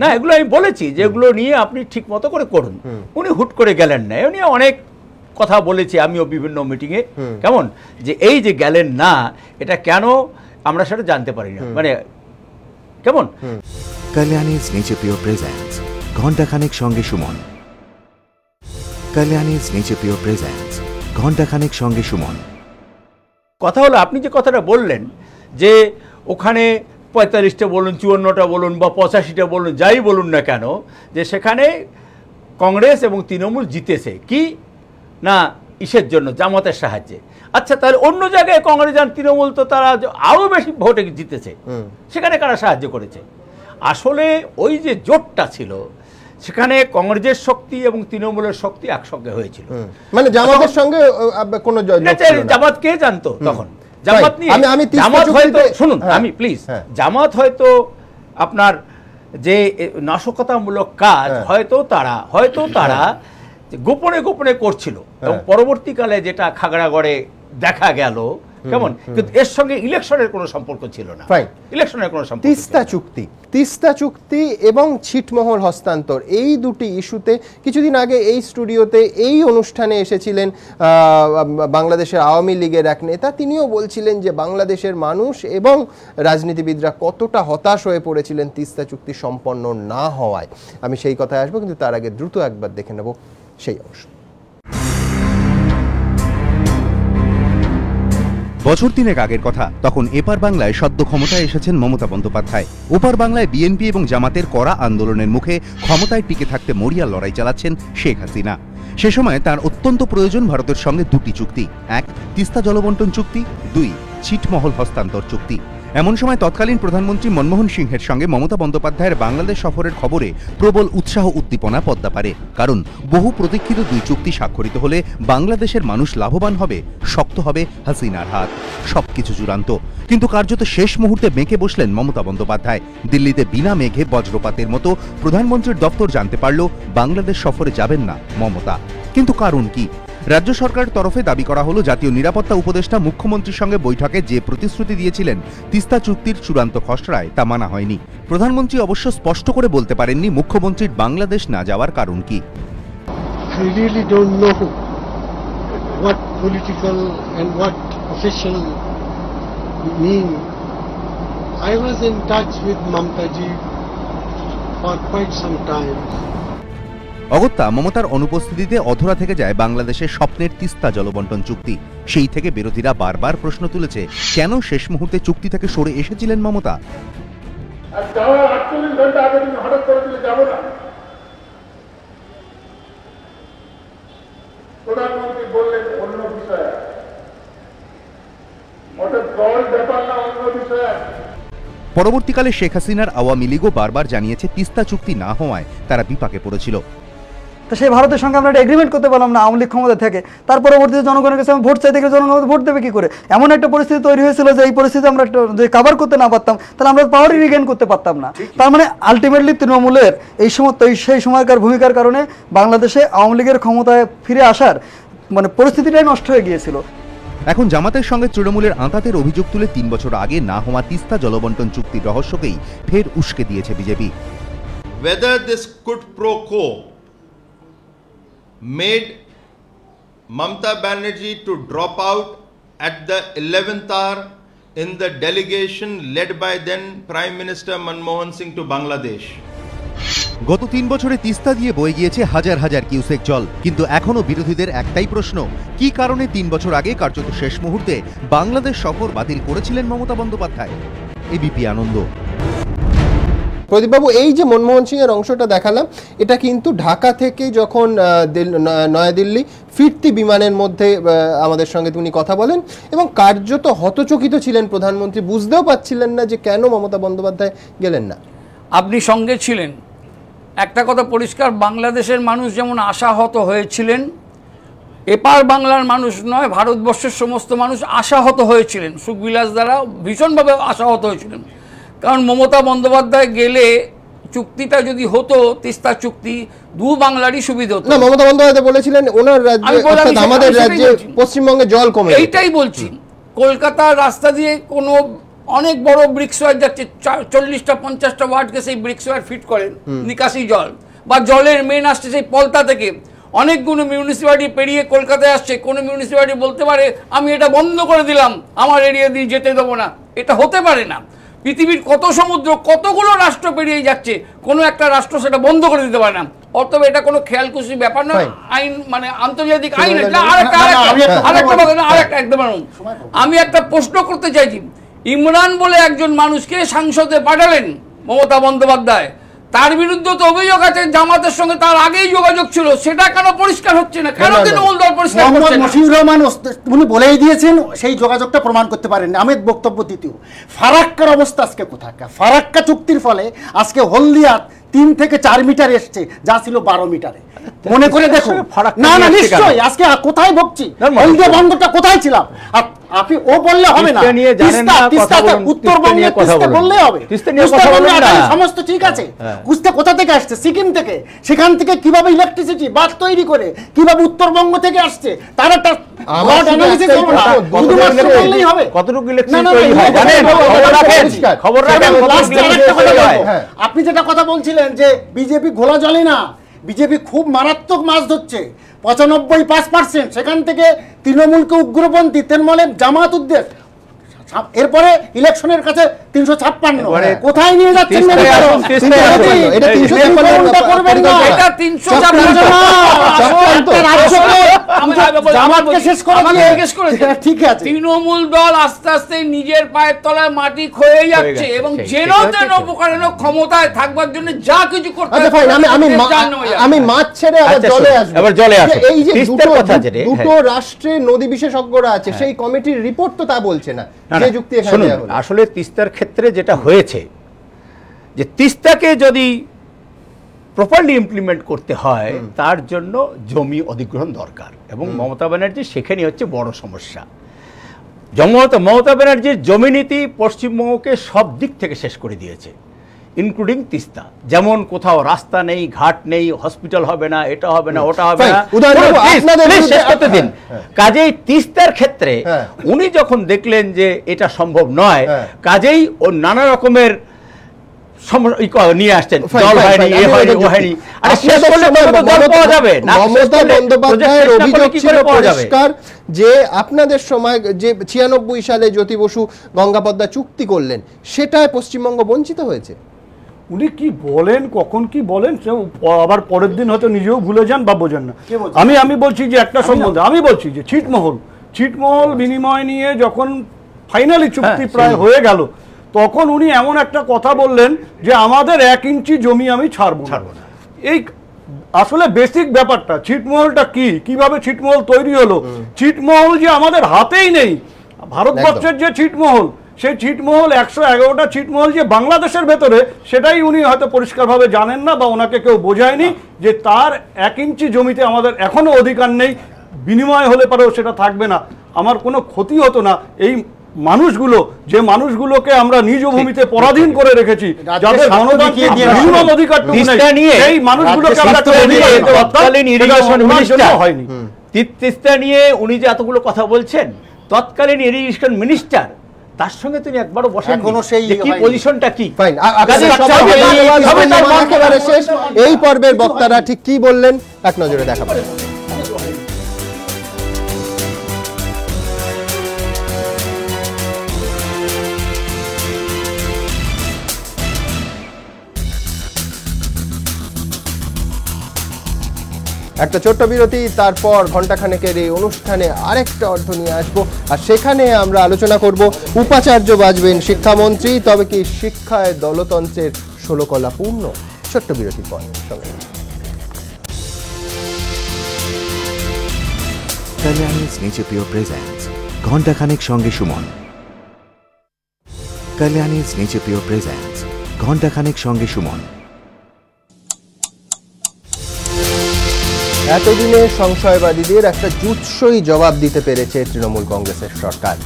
H: না, এগুলো আমি বলেছি যে এগুলো নিয়ে আপনি ঠিক মতো করে করুন। উনি হুট করে গেলেন না, উনি অনেক কথা বলেছি আমিও বিভিন্ন মিটিংয়ে, কেমন যে এই যে গেলেন না এটা কেন আমরা সেটা জানতে পারি না, মানে কেমন।
I: কল্যাণীজ নেচার পিওর প্রেজেন্টস ঘণ্টাখানেক সঙ্গে সুমন। কল্যাণীজ নেচার পিওর প্রেজেন্টস ঘণ্টাখানেক সঙ্গে সুমন।
H: কথা হলো আপনি যে কথাটা বললেন যে ওখানে 45টা বলুন, 54টা বলুন বা 85টা বলুন, যাই বলুন না কেন, যে সেখানে কংগ্রেস এবং তৃণমূল জিতেছে কি না ইসের জন্য, জামাতের সাহায্যে। আচ্ছা, তাহলে অন্য জায়গায় কংগ্রেস আর তৃণমূল তো তারা আরো বেশি ভোটে জিতেছে, সেখানে কারা সাহায্য করেছে? আসলে ওই যে জোটটা ছিল সেখানে কংগ্রেসের শক্তি এবং তৃণমূলের শক্তি একসঙ্গে হয়েছিল,
A: মানে জামাতের সঙ্গে কোনো
H: জামাত কে জানতো তখন? জামাত নিয়ে জামাত হয়তো, শুনুন আমি প্লিজ, জামাত হয়তো আপনার যে নাশকতামূলক কাজ হয়তো তারা গোপনে গোপনে করছিল, এবং পরবর্তীকালে যেটা খাগড়াগড়ে দেখা গেল, কেমন, কিন্তু এর সঙ্গে ইলেকশনের কোনো সম্পর্ক ছিল না। ইলেকশনের কোনো সম্পর্ক।
A: তিস্তা চুক্তি এবং ছিটমহল হস্তান্তর, এই দুটি ইস্যুতে কিছুদিন আগে এই স্টুডিওতে এই অনুষ্ঠানে এসেছিলেন বাংলাদেশের আওয়ামী লীগের এক নেতা। তিনিও বলছিলেন যে বাংলাদেশের মানুষ এবং রাজনীতিবিদরা কতটা হতাশ হয়ে পড়েছিলেন তিস্তা চুক্তি সম্পন্ন না হওয়ায়। আমি সেই কথায় আসবো, কিন্তু তার আগে দ্রুত একবার দেখে নেব সেই অংশ।
C: বছর তিনেক আগের কথা, তখন এপার বাংলায় সদ্য ক্ষমতায় এসেছেন মমতা বন্দ্যোপাধ্যায়। ওপার বাংলায় বিএনপি এবং জামাতের কড়া আন্দোলনের মুখে ক্ষমতায় টিকে থাকতে মরিয়া লড়াই চালাচ্ছেন শেখ হাসিনা। সে সময় তার অত্যন্ত প্রয়োজন ভারতের সঙ্গে দুটি চুক্তি, এক তিস্তা জলবন্টন চুক্তি, দুই ছিটমহল হস্তান্তর চুক্তি। এমন সময় তৎকালীন প্রধানমন্ত্রী মনমোহন সিংহের সঙ্গে মমতা বন্দ্যোপাধ্যায়ের বাংলাদেশ সফরের খবরে প্রবল উৎসাহ উদ্দীপনা পদ্মা পারে। কারণ বহু প্রতীক্ষিত দুই চুক্তি স্বাক্ষরিত হলে বাংলাদেশের মানুষ লাভবান হবে, শক্ত হবে হাসিনার হাত, সবকিছু চূড়ান্ত। কিন্তু কার্যত শেষ মুহূর্তে বেঁকে বসলেন মমতা বন্দ্যোপাধ্যায়। দিল্লিতে বিনা মেঘে বজ্রপাতের মতো প্রধানমন্ত্রীর দপ্তর জানতে পারল বাংলাদেশ সফরে যাবেন না মমতা। কিন্তু কারণ কি? রাজ্য সরকারের তরফে দাবি করা হলো জাতীয় নিরাপত্তা উপদেষ্টা মুখ্যমন্ত্রীর সঙ্গে বৈঠকে যে প্রতিশ্রুতি দিয়েছিলেন তিস্তা চুক্তির চূড়ান্ত খসড়ায় তা মানা হয়নি। প্রধানমন্ত্রী অবশ্য স্পষ্ট করে বলতে পারেননি মুখ্যমন্ত্রীর বাংলাদেশ না যাওয়ার কারণ কি।
J: I really don't know what political and what official mean. I was in touch with Mamta ji for quite some time.
C: অগত্যা মমতার অনুপস্থিতিতে অধরা থেকে যায় বাংলাদেশের স্বপ্নের তিস্তা জলবন্টন চুক্তি। সেই থেকে বিরোধীরা বারবার প্রশ্ন তুলেছে, কেন শেষ মুহূর্তে চুক্তি থেকে সরে এসেছিলেন মমতা?
K: প্রধানমন্ত্রী বললেন অন্য বিষয়, ব্যাপার না, অন্য বিষয়।
C: পরবর্তীকালে শেখ হাসিনার আওয়ামী লীগও বারবার জানিয়েছে তিস্তা চুক্তি না হওয়ায় তারা বিপাকে পড়েছিল।
L: তো সেই ভারতের সঙ্গে আমরা একটা এগ্রিমেন্ট করতে পারলাম না আওয়ামী লীগ ক্ষমতা থেকে, তার পরবর্তীতে জনগণের কাছে ভোট চাইতে গেলে জনগণ ভোট দেবে কি করে? এমন একটা পরিস্থিতি তৈরি হয়েছিল যে এই পরিস্থিতি আমরা যদি কাভার করতে না পারতাম তাহলে আমরা পাওয়ারই রিগেইন করতে পারতাম না। তার মানে আলটিমেটলি তৃণমূলের সেই সময়কার ভূমিকার কারণে বাংলাদেশে আওয়ামী লীগের ক্ষমতায় ফিরে আসার মানে পরিস্থিতিটাই নষ্ট হয়ে গিয়েছিল।
C: এখন জামাতের সঙ্গে তৃণমূলের আঁতাতের অভিযোগ তুলে 3 বছর আগে না হওয়া তিস্তা জলবন্টন চুক্তির রহস্যকেই ফের উস্কে দিয়েছে BJP.
B: Whether this quid pro quo made Mamta Banerjee to drop out at the 11th hour in the delegation led by then Prime Minister Manmohan Singh to Bangladesh.
C: গত 3 বছরে তিস্তা দিয়ে বয়ে গিয়েছে হাজার হাজার কিউসেক জল, কিন্তু এখনো বিরোধীদের একটাই প্রশ্ন, কি কারণে 3 বছর আগে কার্যত শেষ মুহূর্তে বাংলাদেশ সফর বাতিল করেছিলেন মমতা বন্দ্যোপাধ্যায়? এবিপি আনন্দ।
A: প্রদীপবাবু, এই যে মনমোহন সিং এর অংশটা দেখালাম, এটা কিন্তু ঢাকা থেকে যখন নয়াদিল্লি ফিরতি বিমানের মধ্যে আমাদের সঙ্গে উনি কথা বলেন এবং কার্যত হতচকিত ছিলেন প্রধানমন্ত্রী, বুঝতেও পারছিলেন না যে কেন মমতা বন্দ্যোপাধ্যায় গেলেন না।
E: আপনি সঙ্গে ছিলেন, একটা কথা পরিষ্কার, বাংলাদেশের মানুষ যেমন আশাহত হয়েছিলেন, এপার বাংলার মানুষ নয় ভারতবর্ষের সমস্ত মানুষ আশাহত হয়েছিলেন, সুখবিলাস দ্বারা ভীষণভাবে আশাহত হয়েছিলেন। কারণ মমতা বন্দ্যোপাধ্যায় গেলে চুক্তিটা যদি হতো, তিস্তা চুক্তি, দু বাংলারই সুবিধা হতো।
A: না, মমতা বন্দ্যোপাধ্যায় বলেছিলেন ওনার রাজ্যে অর্থাৎ আমাদের রাজ্যে পশ্চিমবঙ্গে জল কমে,
E: এইটাই বলছি। কলকাতার রাস্তা দিয়ে কোনো অনেক বড় ব্রিক্সওয়ার যাচ্ছে, 40টা 50টা ওয়ার্ডকে সেই ব্রিক্সওয়ার ফিট করেন নিকাশি জল, বা জলের মেন আসছে সেই পলতা থেকে, অনেকগুলো মিউনিসিপ্যালিটি পেরিয়ে কলকাতায় আসছে। কোনো মিউনিসিপ্যালিটি বলতে পারে আমি এটা বন্ধ করে দিলাম, আমার এরিয়া দিয়ে যেতে দেবো না, এটা হতে পারে না। পৃথিবীর কত সমুদ্র, কতগুলো রাষ্ট্র পেরিয়ে যাচ্ছে, কোনো একটা রাষ্ট্র সেটা বন্ধ করে দিতে পারে না। অতএব এটা কোনো খেয়ালখুশি ব্যাপার নয়, আইন মানে আন্তর্জাতিক আইন। আমি একটা প্রশ্ন করতে চাইছি, ইমরান বলে একজন মানুষকে সংসদে পাঠালেন মমতা বন্দ্যোপাধ্যায়, তার বিরুদ্ধে তো অভিযোগ আছে জামাতের সঙ্গে তার আগেই যোগাযোগ ছিল, সেটা কেন পরিষ্কার হচ্ছে না? কেন তৃণমূল দল পরিষ্কার করছে না?
F: মশিউর রহমান উনি বলেই দিয়েছেন সেই যোগাযোগটা প্রমাণ করতে পারেননি। আমের বক্তব্য দ্বিতীয়। ফারাক্কার অবস্থা আজকে কোথায়? ফারাক্কা চুক্তির ফলে আজকে হলদিয়া 3 থেকে 4 মিটার এসছে, যা ছিল 12 মিটারে। মনে করে দেখো, না না নিশ্চয়ই আজকে কোথায় ভুগছি, হলদিয়া বন্দরটা কোথায় ছিলাম? আপনি ও বললে হবে না, উত্তরবঙ্গে তিস্তা বললে হবে, সমস্ত ঠিক আছে। কুস্তা কোথা থেকে আসছে? সিকিম থেকে। সেখান থেকে কিভাবে ইলেকট্রিসিটি বাদ তৈরি করে কিভাবে উত্তরবঙ্গ থেকে আসছে, তার একটা আপনি যেটা কথা বলছিলেন যে বিজেপি ঘোলা জলে না, বিজেপি খুব মারাত্মক মাছ ধরছে, 95% সেখান থেকে তৃণমূলকে উগ্রপন্থী, তৃণমূলের জামাত উদ্দেশ্য, এরপরে ইলেকশনের কাছে 356 কোথায় নিয়ে যাচ্ছেন?
E: তৃণমূল দল আস্তে আস্তে নিজের পায়ের তলায় মাটি ক্ষয়ে যাচ্ছে এবং যেন তেন প্রকারেণ ক্ষমতায় থাকবার জন্য যা কিছু করতে
A: আমি মাছ ছেড়ে জলে আসবো। এই যে দুটো রাষ্ট্রে নদী বিশেষজ্ঞরা আছে, সেই কমিটির রিপোর্ট তো তা বলছে না।
H: আসলে তিস্তার ক্ষেত্রে যেটা হয়েছে যে তিস্তাকে যদি প্রপারলি ইমপ্লিমেন্ট করতে হয় তার জন্য জমি অধিগ্রহণ দরকার, এবং মমতা ব্যানার্জি সেখানে হচ্ছে বড় সমস্যা। মমতা ব্যানার্জির জমি নীতি পশ্চিমবঙ্গকে সব দিক থেকে শেষ করে দিয়েছে, ইনক্লুডিং তিস্তা। যেমন কোথাও রাস্তা নেই, ঘাট নেই, হসপিটাল হবে না, এটা হবে না, ওটা হবে না, শেষ করতে দিন। কাজেই তিস্তার ক্ষেত্রে উনি যখন দেখলেন যে এটা সম্ভব নয়, কাজেই ও নানা রকমের নিয়ে আসছেন, জল হয়নি, এ হয়নি, ও হয়নি। আরে শেষ করলে জল পাওয়া যাবে না।
A: মমতা বন্দ্যোপাধ্যায়ের অভিযোগ ছিল পরিষ্কার যে আপনাদের সময় যে 96 সালে জ্যোতি বসু গঙ্গাপদ্মা চুক্তি করলেন, সেটায় পশ্চিমবঙ্গ বঞ্চিত হয়েছে।
G: উনি কি বলেন, কখন কি বলেন, আবার পরের দিন হয়তো নিজেও ভুলে যান বা বোঝেন না। আমি বলছি যে একটা সম্বন্ধে আমি বলছি যে ছিটমহল বিনিময় নিয়ে যখন ফাইনালি চুক্তি প্রায় হয়ে গেল, তখন উনি এমন একটা কথা বললেন যে আমাদের 1 ইঞ্চি জমি আমি ছাড়বো না। এই আসলে বেসিক ব্যাপারটা, ছিটমহলটা কি, কিভাবে ছিটমহল তৈরি হলো, ছিটমহল যে আমাদের হাতেই নেই। ভারতবর্ষের যে ছিটমহল, সেই ছিটমহল 111টা ছিটমহল যে বাংলাদেশের ভেতরে, সেটাই উনি হয়তো পরিষ্কারভাবে জানেন না বা ওনাকে কেউ বোঝায়নি যে তার 1 ইঞ্চি জমিতে আমাদের এখনো অধিকার নেই। বিনিময় হলে পরেও সেটা থাকবে না, আমার কোনো ক্ষতি হতো না। এই মানুষগুলো, যে মানুষগুলোকে আমরা নিজ ভূমিতে পরাধীন করে রেখেছি, যাদের গণতান্ত্রিক মিনিমাম অধিকারটুকু নেই, সেই মানুষগুলোকে আমরা
H: তৎকালীন ইরিগেশন মিনিস্টার হয়নি। তিস্তা নিয়ে উনি যে এতগুলো কথা বলছেন, তৎকালীন ইরিগেশন মিনিস্টার, তার সঙ্গে তিনি একবারও বসেন কোনো সেই কি পজিশনটা কি।
A: এই পর্বের বক্তারা ঠিক কি বললেন এক নজরে দেখা পাবেন। একটা ছোট্ট বিরতি, তারপর ঘণ্টাখানেকের এই অনুষ্ঠানে আরেকটা অর্থ নিয়ে আসবো, আর সেখানে আমরা আলোচনা করব উপাচার্য বাঁচবেন শিক্ষামন্ত্রী, তবে কি শিক্ষায় দলতন্ত্রের ষোলকলা পূর্ণ? ছোট্ট বিরতির পর সঙ্গে
I: Kalyani's Nature Pure presents ঘণ্টাখানেক সঙ্গে Suman. Kalyani's Nature Pure presents ঘণ্টাখানেক সঙ্গে সুমন।
A: এতদিনে সংশয়বাদীদের একটা জুৎসই জবাব দিতে পেরেছে তৃণমূল কংগ্রেসের সরকার।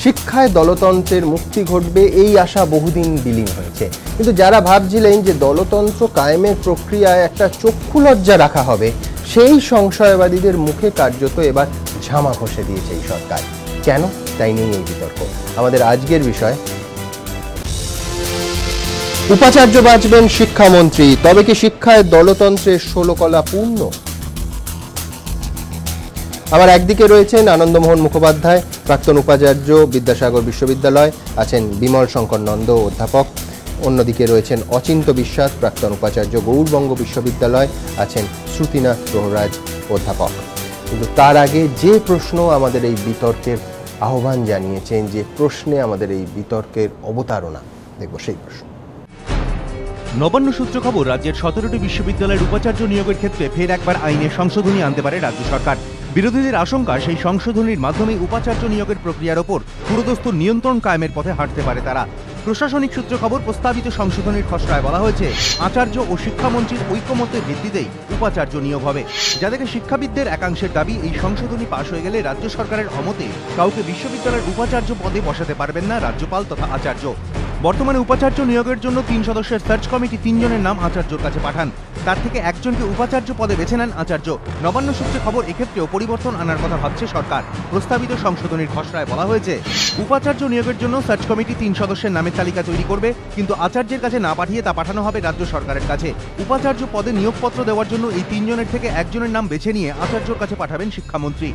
A: শিক্ষায় দলতন্ত্রের মুক্তি ঘটবে এই আশা বহুদিন বিলীন হয়েছে, কিন্তু যারা ভাবছিলেন যে দলতন্ত্র কায়েমের প্রক্রিয়ায় একটা চক্ষুলজ্জা রাখা হবে, সেই সংশয়বাদীদের মুখে কার্যত এবার ঝামা ঘষে দিয়েছে এই সরকার। কেন? তাই নিয়ে এই বিতর্ক। আমাদের আজকের বিষয়, উপাচার্য বাঁচবেন শিক্ষামন্ত্রী, তবে কি শিক্ষায় দলতন্ত্রের ষোলকলা পূর্ণ? আমার একদিকে রয়েছেন আনন্দমোহন মুখোপাধ্যায়, প্রাক্তন উপাচার্য, বিদ্যাসাগর বিশ্ববিদ্যালয়, আছেন বিমল শঙ্কর নন্দ, অধ্যাপক। অন্যদিকে রয়েছেন অচিন্ত বিশ্বাস, প্রাক্তন উপাচার্য, গৌড়বঙ্গ বিশ্ববিদ্যালয়, আছেন শ্রুতিনাথ প্রহরাজ, অধ্যাপক। কিন্তু তার আগে যে প্রশ্ন আমাদের এই বিতর্কের আহ্বান জানিয়েছেন, যে প্রশ্নে আমাদের এই বিতর্কের অবতারণা, দেখব সেই প্রশ্ন।
C: নবান্ন সূত্র খবর, রাজ্যের 17টি বিশ্ববিদ্যালয়ের উপাচার্য নিয়োগের ক্ষেত্রে ফের একবার আইনে সংশোধনী আনতে পারে রাজ্য সরকার। বিরোধীদের আশঙ্কা, সেই সংশোধনীর মাধ্যমে উপাচার্য নিয়োগের প্রক্রিয়ার ওপর পুরোদস্তুর নিয়ন্ত্রণ কায়েমের পথে হাঁটতে পারে তারা। প্রশাসনিক সূত্র খবর, প্রস্তাবিত সংশোধনীর খসড়ায় বলা হয়েছে আচার্য ও শিক্ষামন্ত্রীর ঐকমত্যের ভিত্তিতেই উপাচার্য নিয়োগ হবে। যাদেরকে শিক্ষাবিদদের একাংশের দাবি, এই সংশোধনী পাশ হয়ে গেলে রাজ্য সরকারের অমতে কাউকে বিশ্ববিদ্যালয়ের উপাচার্য পদে বসাতে পারবেন না রাজ্যপাল তথা আচার্য। বর্তমানে উপাচার্য নিয়োগের জন্য 3 সদস্যের সার্চ কমিটি 3 জনের নাম আচার্যর কাছে পাঠান, তার থেকে একজনকে উপাচার্য পদে বেছে নেন আচার্য। নবান্ন সূত্রে খবর, এক্ষেত্রেও পরিবর্তন আনার কথা ভাবছে সরকার। প্রস্তাবিত সংশোধনীর খসড়ায় বলা হয়েছে উপাচার্য নিয়োগের জন্য সার্চ কমিটি 3 সদস্যের নামের তালিকা তৈরি করবে, কিন্তু আচার্যের কাছে না পাঠিয়ে তা পাঠানো হবে রাজ্য সরকারের কাছে। উপাচার্য পদে নিয়োগপত্র দেওয়ার জন্য এই 3 জনের থেকে একজনের নাম বেছে নিয়ে আচার্যর কাছে পাঠাবেন শিক্ষামন্ত্রী।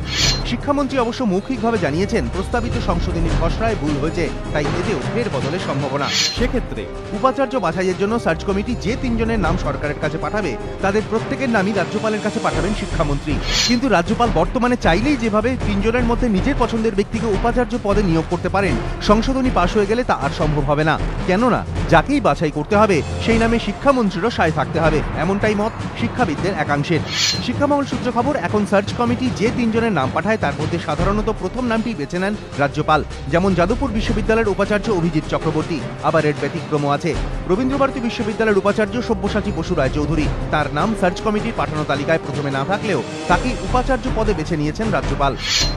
C: শিক্ষামন্ত্রী অবশ্য মৌখিকভাবে জানিয়েছেন প্রস্তাবিত সংশোধনীর খসড়ায় ভুল হয়েছে, তাই এতেও ফের বদলের সম্ভাবনা। সেক্ষেত্রে উপাচার্য বাছাইয়ের জন্য সার্চ কমিটি যে 3 জনের নাম সরকারের কাছে পাঠাবে, তাদের প্রত্যেকের নামই রাজ্যপালের কাছে পাঠাবেন শিক্ষামন্ত্রী। কিন্তু রাজ্যপাল বর্তমানে চাইলেই যেভাবে 3 জনের মধ্যে নিজের পছন্দের ব্যক্তিকে উপাচার্য পদে নিয়োগ করতে পারেন, সংশোধনী পাশ হয়ে গেলে তা আর সম্ভব হবে না। কেননা যাকেই বাছাই করতে হবে সেই নামে শিক্ষামন্ত্রীরও সায় থাকতে হবে, এমনটাই মত শিক্ষাবিদদের একাংশের। শিক্ষামহল সূত্র খবর, এখন সার্চ কমিটি যে 3 জনের নাম পাঠায় তার মধ্যে সাধারণত প্রথম নামটি বেছে নেন রাজ্যপাল। যেমন যাদবপুর বিশ্ববিদ্যালয়ের উপাচার্য অভিজিৎ চক্রবর্তী, আবার এর ব্যতিক্রমও আছে। রবীন্দ্রভারতী বিশ্ববিদ্যালয়ের উপাচার্য সব্যসাচী বসু রায় চৌধুরী, তার নাম সার্চ কমিটির পাঠানো তালিকায় প্রথমে না থাকলেও তাকে উপাচার্য পদে বেছে নিয়েছেন রাজ্যপাল।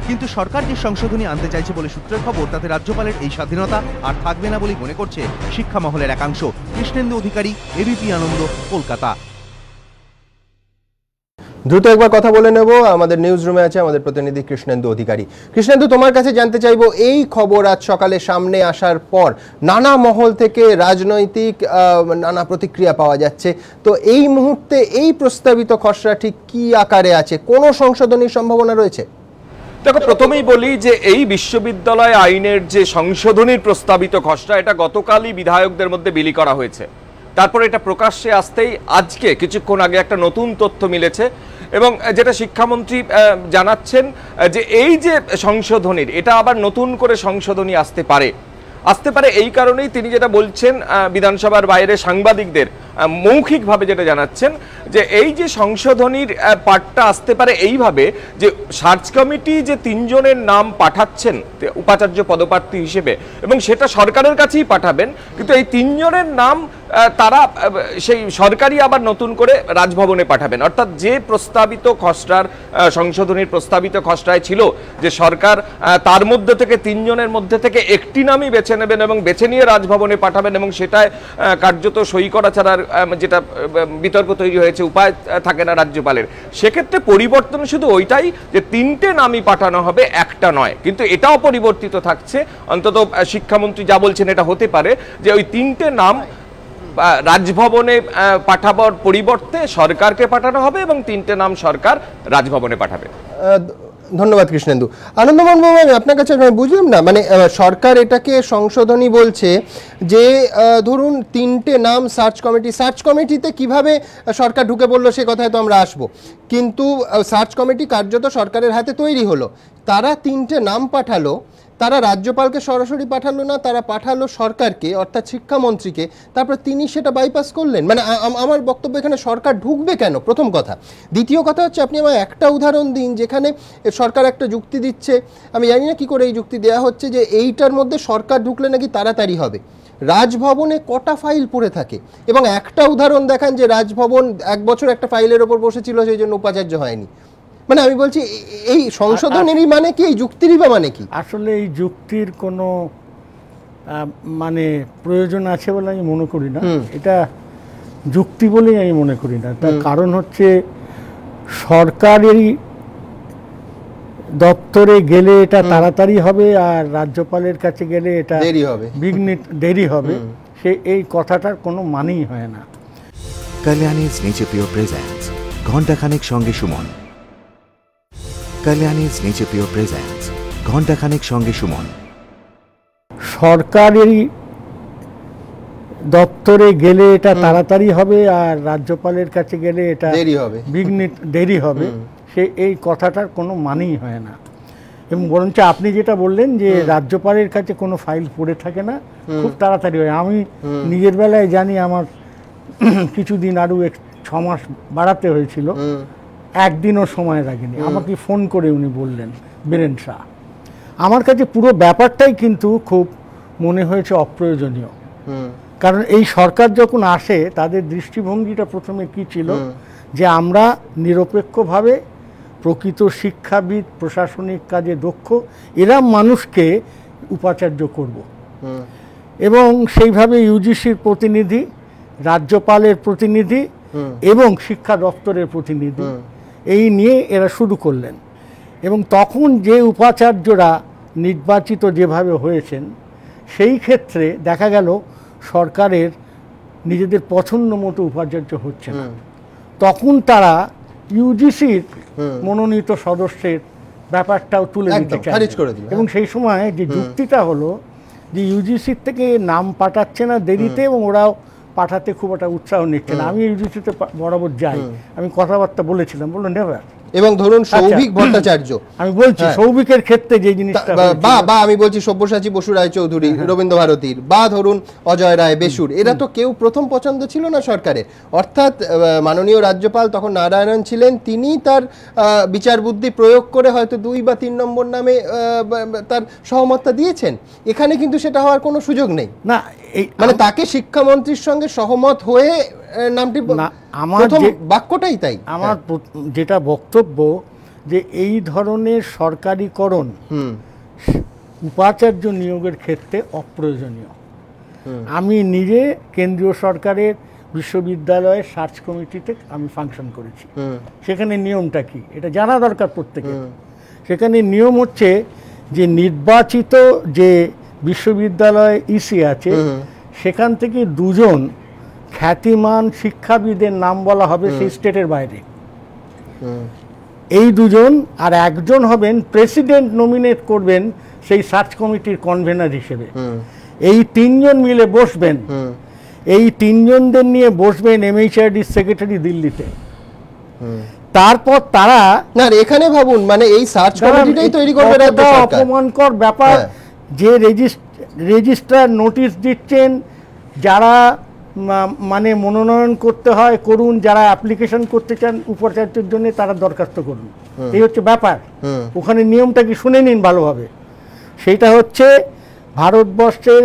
C: কিন্তু সরকার যে সংশোধনী আনতে চাইছে বলে সূত্রের খবর, তাতে রাজ্যপালের এই স্বাধীনতা আর থাকবে না বলেই মনে করছে শিক্ষা মহলের একাংশ। কৃষ্ণেন্দু অধিকারী, এবিপি আনন্দ, কলকাতা।
A: দ্রুত একবার কথা বলে নেব, আমাদের নিউজ রুমে আছে আমাদের প্রতিনিধি কৃষ্ণেন্দু অধিকারী। কৃষ্ণেন্দু, তোমার কাছে জানতে চাইবো, এই খবর আজ সকালে সামনে আসার পর নানা মহল থেকে রাজনৈতিক নানা প্রতিক্রিয়া পাওয়া যাচ্ছে, তো এই মুহূর্তে এই প্রস্তাবিত খসড়া ঠিক কি আকারে আছে? কোনো সংশোধনীর সম্ভাবনা রয়েছে?
M: দেখো, প্রথমেই বলি যে এই বিশ্ববিদ্যালয় আইনের যে সংশোধনীর প্রস্তাবিত খসড়া, এটা গতকালই বিধায়কদের মধ্যে বিলি করা হয়েছে। তারপর এটা প্রকাশ্যে আসতেই আজকে কিছুক্ষণ আগে একটা নতুন তথ্য মিলেছে, এবং যেটা শিক্ষামন্ত্রী জানাচ্ছেন যে এই যে সংশোধনীর, এটা আবার নতুন করে সংশোধনী আসতে পারে এই কারণেই তিনি যেটা বলছেন বিধানসভার বাইরে সাংবাদিকদের মৌখিকভাবে যেটা জানাচ্ছেন যে এই যে সংশোধনীর পার্টটা আসতে পারে এইভাবে যে সার্চ কমিটি যে 3 জনের নাম পাঠাচ্ছেন উপাচার্য পদপ্রার্থী হিসেবে, এবং সেটা সরকারের কাছেই পাঠাবেন, কিন্তু এই 3 জনের নাম তারা সেই সরকারই আবার নতুন করে রাজভবনে পাঠাবেন। অর্থাৎ যে প্রস্তাবিত খসড়ার সংশোধনীর প্রস্তাবিত খসড়ায় ছিল যে সরকার তার মধ্যে থেকে 3 জনের মধ্যে থেকে একটি নামই বেছে নেবেন এবং বেছে নিয়ে রাজভবনে পাঠাবেন, এবং সেটায় কার্যত সই করা ছাড়া যেটা বিতর্ক তৈরি হয়েছে, উপায় থাকে না রাজ্যপালের। সেক্ষেত্রে পরিবর্তন শুধু ওইটাই যে 3টে নামই পাঠানো হবে, একটা নয়। কিন্তু এটাও পরিবর্তিত থাকছে, অন্তত শিক্ষামন্ত্রী যা বলছেন এটা হতে পারে যে ওই 3টে নাম রাজভবনে পাঠাবার পরিবর্তে সরকারকে পাঠানো হবে, এবং 3টে নাম সরকার রাজভবনে পাঠাবে।
A: ধন্যবাদ কৃষ্ণেন্দু। আনন্দমোহন বাবু, আমি আপনার কাছে আমি বুঝলাম না, মানে সরকার এটাকে সংশোধনী বলছে যে ধরুন 3টে নাম সার্চ কমিটিতে কিভাবে সরকার ঢুকে পড়লো সে কথায় তো আমরা আসবো, কিন্তু সার্চ কমিটি কার্যত সরকারের হাতে তৈরি হলো, তারা 3টে নাম পাঠালো, তারা রাজ্যপালকে সরাসরি পাঠালো না, তারা পাঠালো সরকারকে অর্থাৎ শিক্ষামন্ত্রীকে, তারপর তিনি সেটা বাইপাস করলেন। মানে আমার বক্তব্য এখানে সরকার ঢুকবে কেন, প্রথম কথা। দ্বিতীয় কথা হচ্ছে আপনি আমার একটা উদাহরণ দিন যেখানে সরকার একটা যুক্তি দিচ্ছে, আমি জানি না কি করে এই যুক্তি দেওয়া হচ্ছে যে এইটার মধ্যে সরকার ঢুকলে নাকি তাড়াতাড়ি হবে। রাজভবনে কটা ফাইল পড়ে থাকে, এবং একটা উদাহরণ দেখান যে রাজভবন 1 বছর একটা ফাইলের ওপর বসেছিল সেই জন্য উপাচার্য হয়নি। মানে আমি বলছি এই সংশোধনেরই মানে কি, এই যুক্তিরই বা মানে কি?
F: আসলে এই যুক্তির কোনো মানে প্রয়োজন আছে বলে আমি মনে করি না, এটা যুক্তি বলেই আমি মনে করি না। তার কারণ হচ্ছে সরকারেরই দপ্তরে গেলে এটা তাড়াতাড়ি হবে আর রাজ্যপালের কাছে গেলে এটা দেরি হবে, সে এই কথাটার কোনো মানেই হয় না।
I: Kalyani's Nature Pure presents ঘণ্টাখানেক সঙ্গে Suman. Kalyani's Nature Pure presents ঘণ্টাখানেক সঙ্গে সুমন।
F: সরকারেরই দপ্তরে গেলে এটা তাড়াতাড়ি হবে আর রাজ্যপালের কাছে গেলে এটা দেরি হবে, সে এই কথাটার কোনো মানেই হয় না। এবং বরঞ্চ আপনি যেটা বললেন যে রাজ্যপালের কাছে কোনো ফাইল পড়ে থাকে না, খুব তাড়াতাড়ি হয়। আমি নিজের বেলায় জানি আমার কিছুদিন আরও 6 মাস বাড়াতে হয়েছিল, একদিনও সময় লাগেনি। আমাকে ফোন করে উনি বললেন, বীরেন শাহ। আমার কাছে পুরো ব্যাপারটাই কিন্তু খুব মনে হয়েছে অপ্রয়োজনীয়, কারণ এই সরকার যখন আসে তাদের দৃষ্টিভঙ্গিটা প্রথমে কি ছিল যে আমরা নিরপেক্ষভাবে প্রকৃত শিক্ষাবিদ, প্রশাসনিক কাজে দক্ষ এরা মানুষকে উপাচার্য করব, এবং সেইভাবে ইউজিসির প্রতিনিধি, রাজ্যপালের প্রতিনিধি এবং শিক্ষা দপ্তরের প্রতিনিধি এই নিয়ে এরা শুরু করলেন। এবং তখন যে উপাচার্যরা নির্বাচিত যেভাবে হয়েছেন সেই ক্ষেত্রে দেখা গেল সরকারের নিজেদের পছন্দ মতো উপাচার্য হচ্ছে না, তখন তারা ইউজিসির মনোনীত সদস্যের ব্যাপারটাও তুলে দিতে চায়। এবং সেই সময় যে যুক্তিটা হলো যে ইউজিসির থেকে নাম পাঠাচ্ছে না দেরিতে, এবং ওরাও পাঠাতে খুব একটা উৎসাহ নিচ্ছে না। আমি ইউজিসিতে বরাবর যাই, আমি কথাবার্তা বলেছিলাম, বললো নেভার।
A: এবং ধরুন সৌভিক ভট্টাচার্য,
F: আমি বলছি সৌভিকের ক্ষেত্রে যে জিনিসটা,
A: বা আমি বলছি সব্যসাচী বসু রায়চৌধুরী রবীন্দ্র ভারতীর, বা ধরুন অজয় রায় বেসুর, এরা তো কেউ প্রথম পছন্দ ছিল না সরকারের। অর্থাৎ মাননীয় রাজ্যপাল তখন নারায়ণন ছিলেন, তিনি তার বিচার বুদ্ধি প্রয়োগ করে হয়তো 2 বা 3 নম্বর নামে তার সহমতটা দিয়েছেন। এখানে কিন্তু সেটা হওয়ার কোনো সুযোগ নেই
F: না,
A: মানে তাকে শিক্ষামন্ত্রীর সঙ্গে সহমত হয়ে নামটি, আমার বাক্যটাই তাই।
F: আমার যেটা বক্তব্য যে এই ধরনের সরকারিকরণ উপাচার্য নিয়োগের ক্ষেত্রে অপ্রয়োজনীয়। আমি নিজে কেন্দ্রীয় সরকারের বিশ্ববিদ্যালয়ের সার্চ কমিটিতে আমি ফাংশন করেছি, সেখানে নিয়মটা কি এটা জানা দরকার প্রত্যেকের। সেখানে নিয়ম হচ্ছে যে নির্বাচিত যে বিশ্ববিদ্যালয় ইসি আছে সেখান থেকে 2 জন খ্যাতিমান শিক্ষাবিদের নাম বলা হবে সেই স্টেটের বাইরে, এই 2 জন, আর 1 জন হবেন প্রেসিডেন্ট নমিনেট করবেন সেই সার্চ কমিটির কনভেনার হিসেবে। এই 3 জন মিলে বসবেন, এই 3 জনদের নিয়ে বসবেন এমএইচআরডির সেক্রেটারি দিল্লিতে। তারপর তারা
A: না, এখানে ভাবুন মানে এই সার্চ কমিটিটাই তৈরি করবে রাজ্য সরকার।
F: অপমানকর ব্যাপার যে রেজিস্ট্রার নোটিশ দিচ্ছেন, যারা মানে মনোনয়ন করতে হয় করুন, যারা অ্যাপ্লিকেশন করতে চান উপাচার্যের জন্য তারা দরখাস্ত করুন, এই হচ্ছে ব্যাপার। ওখানে নিয়মটা কি শুনে নিন ভালোভাবে। সেইটা হচ্ছে ভারতবর্ষের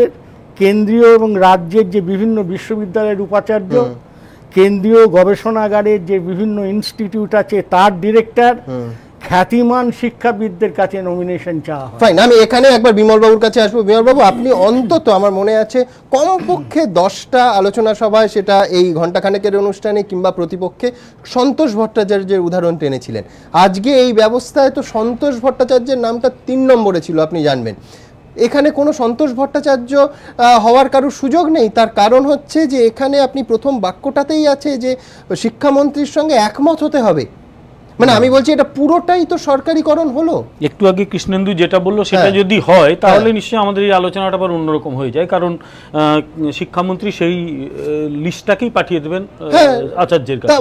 F: কেন্দ্রীয় এবং রাজ্যের যে বিভিন্ন বিশ্ববিদ্যালয়ের উপাচার্য, কেন্দ্রীয় গবেষণাগারের যে বিভিন্ন ইনস্টিটিউট আছে তার ডিরেক্টর, খ্যাতিমান শিক্ষাবিদদের কাছে নমিনেশন চাওয়া হয়।
A: ফাইন, আমি এখানে একবার বিমল বাবুর কাছে আসবো। বিমল বাবু, আপনি অন্তত আমার মনে আছে কমপক্ষে 10টা আলোচনা সভায়, সেটা এই ঘণ্টাখানেকের অনুষ্ঠানে কিংবা প্রতিপক্ষে, সন্তোষ ভট্টাচার্যের উদাহরণ টেনেছিলেন। আজকে এই ব্যবস্থায় তো সন্তোষ ভট্টাচার্যের নামটা 3 নম্বরে ছিল, আপনি জানবেন। এখানে কোনো সন্তোষ ভট্টাচার্য হওয়ার কারোর সুযোগ নেই। তার কারণ হচ্ছে যে এখানে আপনি প্রথম বাক্যটাতেই আছে যে শিক্ষামন্ত্রীর সঙ্গে একমত হতে হবে। মানে আমি বলছি এটা পুরোটাই তো সরকারিকরণ হলো।
G: একটু আগে কৃষ্ণেন্দু যেটা বললো সেটা যদি হয় তাহলে নিশ্চয়ই আমাদের এই আলোচনাটা আবার অন্যরকম হয়ে যায়, কারণ শিক্ষামন্ত্রী সেই লিস্টটাকেই পাঠিয়ে দেবেন আচার্যের কাছে,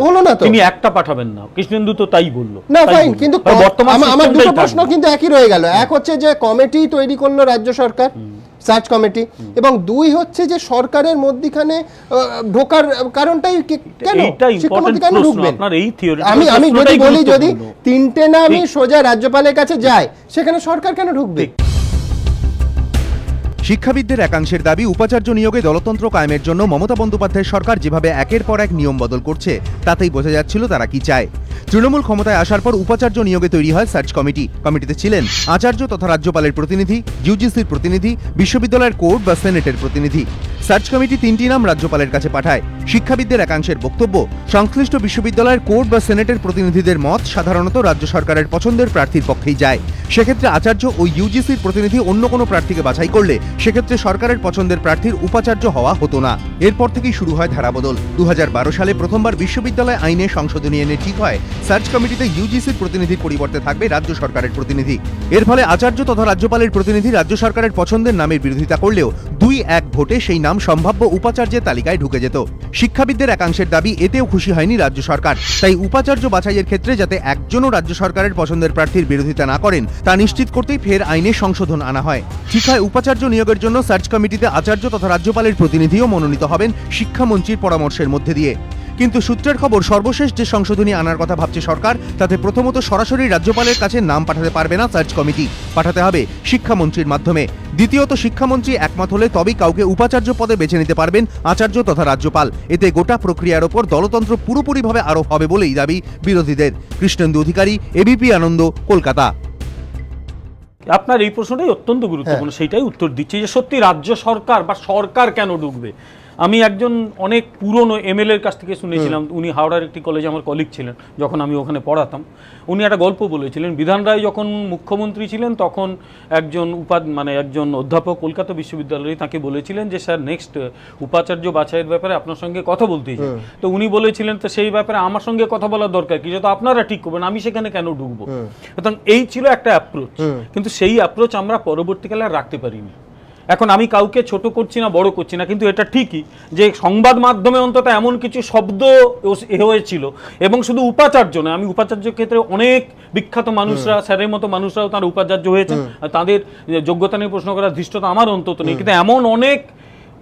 G: তিনি একটা পাঠাবেন না। কৃষ্ণেন্দু তো তাই বললো।
A: না ফাইন, কিন্তু আমার দুটো প্রশ্ন কিন্তু একই রয়ে গেল। এক হচ্ছে যে কমিটি তৈরি করলো রাজ্য সরকার, সার্চ কমিটি, এবং দুই হচ্ছে যে সরকারের মধ্যখানে ঢোকার কারণটাই কেন, শিক্ষামন্ত্রী কেন ঢুকবেন? আমি যদি বলি যদি তিনটে নামই সোজা রাজ্যপালের কাছে যায়, সেখানে সরকার কেন ঢুকবে?
C: শিক্ষাবিদদের একাংশের দাবি, উপাচার্য নিয়োগে দলতন্ত্র কায়েমের জন্য মমতা বন্দ্যোপাধ্যায়ের সরকার যেভাবে একের পর এক নিয়ম বদল করছে তাতেই বোঝা যাচ্ছিল তারা কি চায়। তৃণমূল ক্ষমতায় আসার পর উপাচার্য নিয়োগে তৈরি হয় সার্চ কমিটি। কমিটিতে ছিলেন আচার্য তথা রাজ্যপালের প্রতিনিধি, ইউজিসির প্রতিনিধি, বিশ্ববিদ্যালয়ের কোর্ট বা সেনেটের প্রতিনিধি। সার্চ কমিটি 3টি নাম রাজ্যপালের কাছে পাঠায়। শিক্ষাবিদদের একাংশের বক্তব্য, সংশ্লিষ্ট বিশ্ববিদ্যালয়ের কোর্ট বা সেনেটের প্রতিনিধিদের মত সাধারণত রাজ্য সরকারের পছন্দের প্রার্থীর পক্ষেই যায়। সেক্ষেত্রে আচার্য ও ইউজিসির প্রতিনিধি অন্য কোনো প্রার্থীকে বাছাই করলে সেক্ষেত্রে সরকারের পছন্দের প্রার্থীর উপাচার্য হওয়া হতো না। এরপর থেকেই শুরু হয় ধারাবদল। 2012 সালে প্রথমবার বিশ্ববিদ্যালয় আইনে সংশোধনী এনে ঠিক হয় সার্চ কমিটিতে ইউজিসির প্রতিনিধির পরিবর্তে থাকবে রাজ্য সরকারের প্রতিনিধি। এর ফলে আচার্য তথা রাজ্যপালের প্রতিনিধি রাজ্য সরকারের পছন্দের নামের বিরোধিতা করলেও 2-1 ভোটে সেই নাম সম্ভাব্য উপাচার্যের তালিকায় ঢুকে যেত। শিক্ষাবিদদের একাংশের দাবি, এতেও খুশি হয়নি রাজ্য সরকার। তাই উপাচার্য বাছাইয়ের ক্ষেত্রে যাতে একজনও রাজ্য সরকারের পছন্দের প্রার্থীর বিরোধিতা না করেন তা নিশ্চিত করতেই ফের আইনে সংশোধন আনা হয়। ঠিক হয় উপাচার্য নিয়োগের জন্য সার্চ কমিটিতে আচার্য তথা রাজ্যপালের প্রতিনিধিও মনোনীত হবেন শিক্ষামন্ত্রীর পরামর্শের মধ্যে দিয়ে। কিন্তু সূত্রের খবর, সর্বশেষ যে সংশোধনী আনার কথা ভাবছে সরকার তাতে প্রথমত সরাসরি রাজ্যপালের কাছে নাম পাঠাতে পারবে না সার্চ কমিটি, পাঠাতে হবে শিক্ষামন্ত্রীর মাধ্যমে। দ্বিতীয়ত, শিক্ষামন্ত্রী একমত হলে তবেই কাউকে উপাচার্য পদে বেছে নিতে পারবেন আচার্য তথা রাজ্যপাল। এতে গোটা প্রক্রিয়ার ওপর দলতন্ত্র পুরোপুরিভাবে আরোপ হবে বলেই দাবি বিরোধীদের। কৃষ্ণেন্দু অধিকারী, এবিপি আনন্দ, কলকাতা।
G: আপনার এই প্রশ্নটাই অত্যন্ত গুরুত্বপূর্ণ, সেইটাই উত্তর দিচ্ছি যে সত্যি রাজ্য সরকার বা সরকার কেন ঢুকবে। আমি একজন অনেক পুরনো এমএলএর কাছ থেকে শুনেছিলাম, উনি হাওড়ার একটি কলেজে আমার কলিগ ছিলেন যখন আমি ওখানে পড়াতাম। উনি একটা গল্প বলেছিলেন, বিধান রায় যখন মুখ্যমন্ত্রী ছিলেন তখন একজন অধ্যাপক কলকাতা বিশ্ববিদ্যালয়ে তাকে বলেছিলেন যে স্যার নেক্সট উপাচার্য বাছাইয়ের ব্যাপারে আপনার সঙ্গে কথা বলতে চাই। তো উনি বলেছিলেন তো সেই ব্যাপারে আমার সঙ্গে কথা বলার দরকার কি, যত আপনারা ঠিক করবেন, আমি সেখানে কেন ঢুকবো। সুতরাং এই ছিল একটা অ্যাপ্রোচ, কিন্তু সেই অ্যাপ্রোচ আমরা পরবর্তীকালে আর রাখতে পারিনি। এখন আমি কাউকে ছোট করছি না, বড় করছি না, কিন্তু এটা ঠিকই যে সংবাদ মাধ্যমে অন্তত এমন কিছু শব্দ হয়েছিল, এবং শুধু উপাচার্য নয়, আমি উপাচার্যের ক্ষেত্রে অনেক বিখ্যাত মানুষরা, স্যারের মতো মানুষরাও তার উপাচার্য হয়েছেন, তাদের যোগ্যতা নিয়ে প্রশ্ন করার ধৃষ্টতা আমার অন্তত নেই, কিন্তু এমন অনেক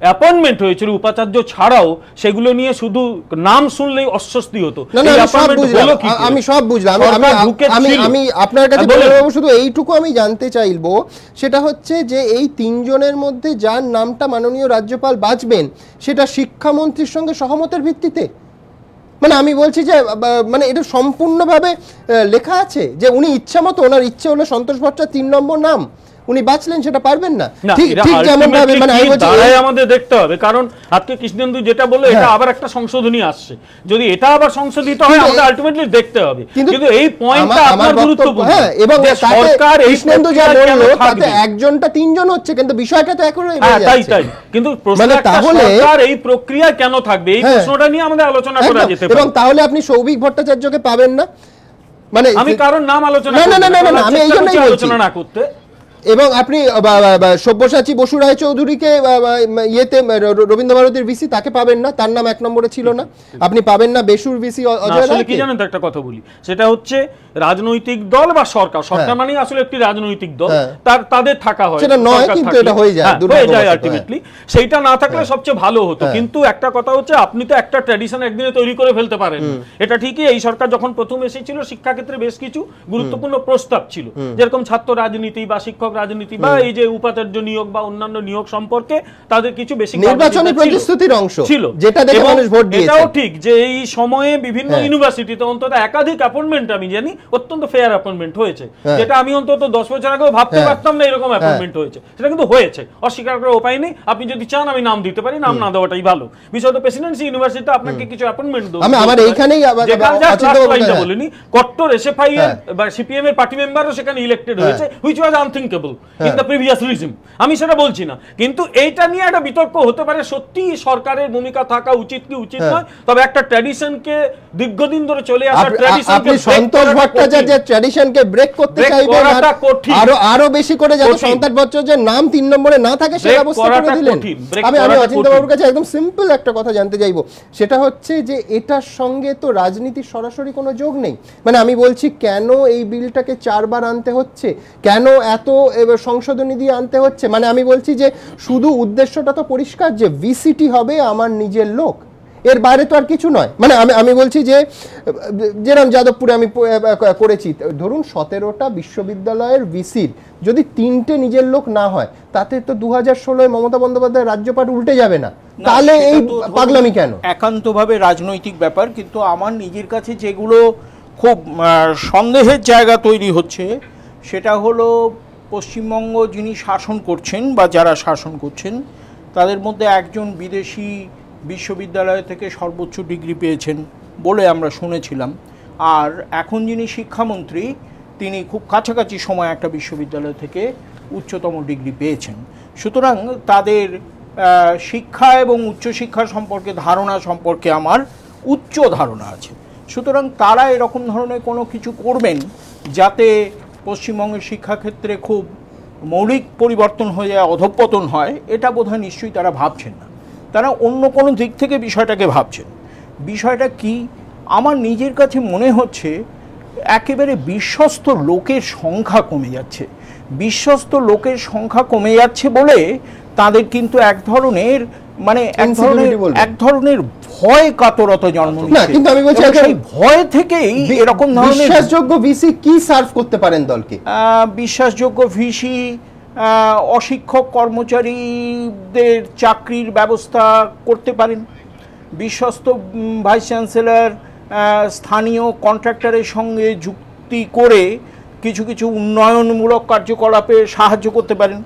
G: অ্যাপয়েন্টমেন্ট হয়েছিল উপাচার্য ছাড়াও, সেগুলো নিয়ে শুধু নাম শুনলেই অস্বস্তি হতো।
A: আমি সব বুঝলাম, আমি আপনার কাছে শুধু এইটুকু আমি জানতে চাইবো, সেটা হচ্ছে যে এই 3 জনের মধ্যে যার নামটা মাননীয় রাজ্যপাল বাছবেন সেটা শিক্ষামন্ত্রীর সঙ্গে সহমতের ভিত্তিতে। মানে আমি বলছি যে মানে এটা সম্পূর্ণভাবে লেখা আছে যে উনি ইচ্ছা মতো, ওনার ইচ্ছে হলো সন্তোষ ভট্টাচার্য 3 নম্বর নাম উনি বাঁচলেন, সেটা পারবেন না। ঠিক যেমন ভাবে মানে আমি বলছি
G: আমাদের দেখতে হবে, কারণ আজকে কৃষ্ণেন্দু যেটা বললো এটা আবার একটা সংশোধনী আসছে, যদি এটা আবার সংশোধিত হয় আমাদের আলটিমেটলি দেখতে হবে। কিন্তু এই পয়েন্টটা আপনার গুরুত্বপূর্ণ,
A: এবং সরকার কৃষ্ণেন্দু যা বললো তাতে একজনটা 3 জন হচ্ছে, কিন্তু বিষয়টা তো একই রয়ে যাচ্ছে।
G: তাই কিন্তু প্রশ্ন তাহলে সরকার এই প্রক্রিয়া কেন থাকবে, এই প্রশ্নটা নিয়ে আমাদের আলোচনা করা যেতে পারে।
A: এবং তাহলে আপনি সৌভিক ভট্টাচার্যকে পাবেন না, মানে
G: আমি কারণ নাম আলোচনা
A: না আমি এই জন্যই
G: আলোচনা না করতে।
A: এবং আপনি সব্যসাচী বসু রায়চৌধুরীকে ইয়েতে রবীন্দ্রভারতীর ভিসি তাকে পাবেন না, তার নাম 1 নম্বরে ছিল না। আপনি পাবেন না বেসুর ভিসি অজয় রায়।
G: কি জানেন তো একটা কথা বলি, সেটা হচ্ছে রাজনৈতিক দল বা সরকার মানে আসলে একটি রাজনৈতিক দল, তাদের থাকা হয়,
A: সেটা নয় কিন্তু এটা হয়ে যায়
G: আলটিমেটলি। সেইটা না থাকলে সবচেয়ে ভালো হতো। কিন্তু একটা কথা হচ্ছে, আপনি তো একটা ট্র্যাডিশন একদিনে তৈরি করে ফেলতে পারেন। এটা ঠিকই, এই সরকার যখন প্রথম এসেছিল শিক্ষাক্ষেত্রে বেশ কিছু গুরুত্বপূর্ণ প্রস্তাব ছিল, যেরকম ছাত্র রাজনীতি বা শিক্ষক রাজনীতি বা এই যে উপাচার্য নিয়োগ বা অন্যান্য নিয়োগ সম্পর্কে তাদের কিছু বেশি
A: নির্বাচনী প্রতিশ্রুতির অংশ ছিল, যেটা দেখে মানুষ ভোট দিয়েছে।
G: এটাও ঠিক যে এই সময়ে বিভিন্ন ইউনিভার্সিটিতে অন্তত একাধিক অ্যাপয়েন্টমেন্ট আমি জানি অত্যন্ত ফেয়ার অ্যাপয়েন্টমেন্ট হয়েছে, যেটা আমি অন্তত 10 বছর আগেও ভাবতে পারতাম না এরকম অ্যাপয়েন্টমেন্ট হয়েছে। সেটা কিন্তু হয়েছে, অস্বীকার করার উপায় নেই। আপনি যদি চান আমি নাম দিতে পারি, নাম না দেওয়াটাই ভালো। বিশেষত প্রেসিডেন্সি ইউনিভার্সিটিতে আপনাকে কিছু অ্যাপয়েন্টমেন্ট দেবো।
A: আমার এইখানেই
G: বলিনি, কট্টর এসএফআই এর বা সিপিএম এর পার্টি মেম্বারও সেখানে ইলেক্টেড হয়েছে, which was unthinkable.
N: Acceptable in the previous regime, আমি সেটা বলছি না, কিন্তু এইটা নিয়ে একটা বিতর্ক হতে পারে। সত্যি সরকারের ভূমিকা থাকা উচিত কি উচিত নয়, তবে একটা ট্র্যাডিশনকে দীর্ঘদিন ধরে চলে আসা ট্র্যাডিশনকে
A: সন্তোষ ভট্টাচার্যের ট্র্যাডিশনকে ব্রেক করতে চাইবেন, আরো বেশি করে যাতে সন্তোষ ভট্টাচার্যের নাম 3 নম্বরে না থাকে সে ব্যবস্থা করে দিলেন। আমি অচিন্ত বাবুর কাছে একদম সিম্পল একটা কথা জানতে চাইবো, সেটা হচ্ছে যে এটার সঙ্গে তো রাজনীতির সরাসরি কোনো যোগ নেই। মানে আমি বলছি কেন এই বিলটাকে 4 বার আনতে হচ্ছে, কেন এত সংশোধনী দিয়ে আনতে হচ্ছে? মানে আমি বলছি যে শুধু উদ্দেশ্যটা তো পরিষ্কার যে ভিসিটি হবে আমার নিজের লোক, এর বাইরে তো আর কিছু নয়। মানে আমি বলছি যে যেরকম যাদবপুরে আমি করেছি, ধরুন 17টা বিশ্ববিদ্যালয়ের ভিসির যদি 3টে নিজের লোক না হয়, তাতে তো 2016 মমতা বন্দ্যোপাধ্যায় রাজ্যপাঠ উল্টে যাবে না, তাহলে এই পাগলামি কেন?
O: একান্তভাবে রাজনৈতিক ব্যাপার, কিন্তু আমার নিজের কাছে যেগুলো খুব সন্দেহের জায়গা তৈরি হচ্ছে সেটা হলো পশ্চিমবঙ্গ যিনি শাসন করছেন বা যারা শাসন করছেন তাদের মধ্যে একজন বিদেশি বিশ্ববিদ্যালয় থেকে সর্বোচ্চ ডিগ্রি পেয়েছেন বলে আমরা শুনেছিলাম, আর এখন যিনি শিক্ষামন্ত্রী তিনি খুব কাছাকাছি সময় একটা বিশ্ববিদ্যালয় থেকে উচ্চতম ডিগ্রি পেয়েছেন। সুতরাং তাদের শিক্ষা এবং উচ্চশিক্ষা সম্পর্কে ধারণা সম্পর্কে আমার উচ্চ ধারণা আছে। সুতরাং তারা এরকম ধরনের কোনো কিছু করবেন যাতে পশ্চিমবঙ্গের শিক্ষাক্ষেত্রে খুব মৌলিক পরিবর্তন হয়ে যায়, অধঃপতন হয়, এটা বোধহয় নিশ্চয়ই তারা ভাবছেন না। তারা অন্য কোনো দিক থেকে বিষয়টাকে ভাবছেন। বিষয়টা কি আমার নিজের কাছে মনে হচ্ছে একেবারে বিশ্বস্ত লোকের সংখ্যা কমে যাচ্ছে। বিশ্বস্ত লোকের সংখ্যা কমে যাচ্ছে বলে তাদের কিন্তু এক ধরনের মানে এক ধরনের ভয় কাতরতা জন্ম নিচ্ছে। কিন্তু আমি বলছি সেই ভয় থেকেই এরকম ধরনের
A: বিশ্বাসযোগ্য ভিসি কি সার্ভ করতে পারেন দলকে?
O: বিশ্বাসযোগ্য ভিসি অশিক্ষক কর্মচারীদের চাকরির ব্যবস্থা করতে পারেন, বিশ্বস্ত ভাইস চ্যান্সেলর স্থানীয় কন্ট্রাক্টরের সঙ্গে যুক্তি করে কিছু কিছু উন্নয়নমূলক কার্যকলাপে সাহায্য করতে পারেন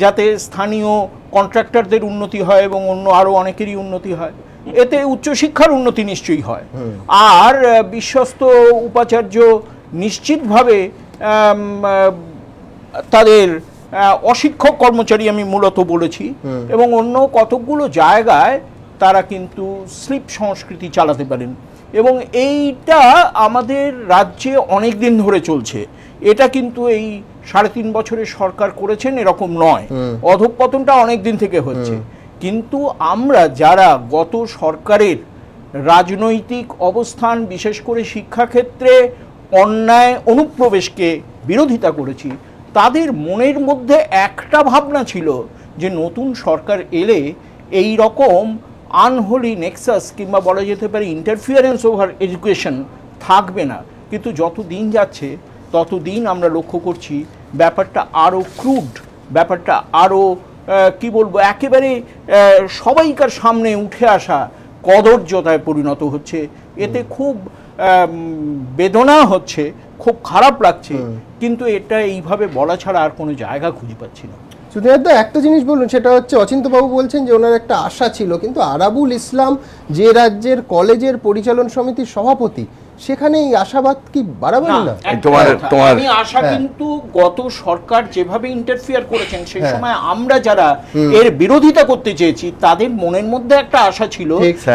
O: যাতে স্থানীয় কন্ট্রাক্টরদের উন্নতি হয় এবং অন্য আরও অনেকেরই উন্নতি হয়, এতে উচ্চশিক্ষার উন্নতি নিশ্চয়ই হয়। আর বিশ্বস্ত উপাচার্য নিশ্চিতভাবে তাদের অশিক্ষক কর্মচারী আমি মূলত বলেছি, এবং অন্য কতকগুলো জায়গায় তারা কিন্তু স্লিপ সংস্কৃতি চালাতে পারেন, এবং এইটা আমাদের রাজ্যে অনেক দিন ধরে চলছে। এটা কিন্তু এই 3.5 বছরের সরকার করেছেন এরকম নয়, অধঃপতনটা অনেক দিন থেকে হচ্ছে। কিন্তু আমরা যারা গত সরকারের রাজনৈতিক অবস্থান বিশেষ করে শিক্ষাক্ষেত্রে অন্যায় অনুপ্রবেশকে বিরোধিতা করেছি, তাদের মনের মধ্যে একটা ভাবনা ছিল যে নতুন সরকার এলে এই রকম আনহোলি নেক্সাস কিংবা বলা যেতে পারে ইন্টারফিয়ারেন্স ওভার এডুকেশন থাকবে না। কিন্তু যত দিন যাচ্ছে ততদিন আমরা লক্ষ্য করছি ব্যাপারটা আরও ক্রুড, ব্যাপারটা আরও কি বলবো একেবারে সবাইকার সামনে উঠে আসা কদর্যতায় পরিণত হচ্ছে। এতে খুব বেদনা হচ্ছে, খুব খারাপ লাগছে, কিন্তু এটা এইভাবে বলা ছাড়া আর কোনো জায়গা খুঁজে পাচ্ছি না।
A: সুধীরদা একটা জিনিস বলুন, সেটা হচ্ছে অচিন্তবাবু বলছেন যে ওনার একটা আশা ছিল, কিন্তু আরাবুল ইসলাম যে রাজ্যের কলেজের পরিচালন সমিতির সভাপতি, সেখানে এই আশাবাদ কি বাড়াবে না?
O: আমি আশা কিন্তু গত সরকার যেভাবে ইন্টারফিয়ার করেছেন সেই সময় আমরা যারা এর বিরোধিতা করতে চেয়েছি তাদের মনের মধ্যে একটা আশা ছিল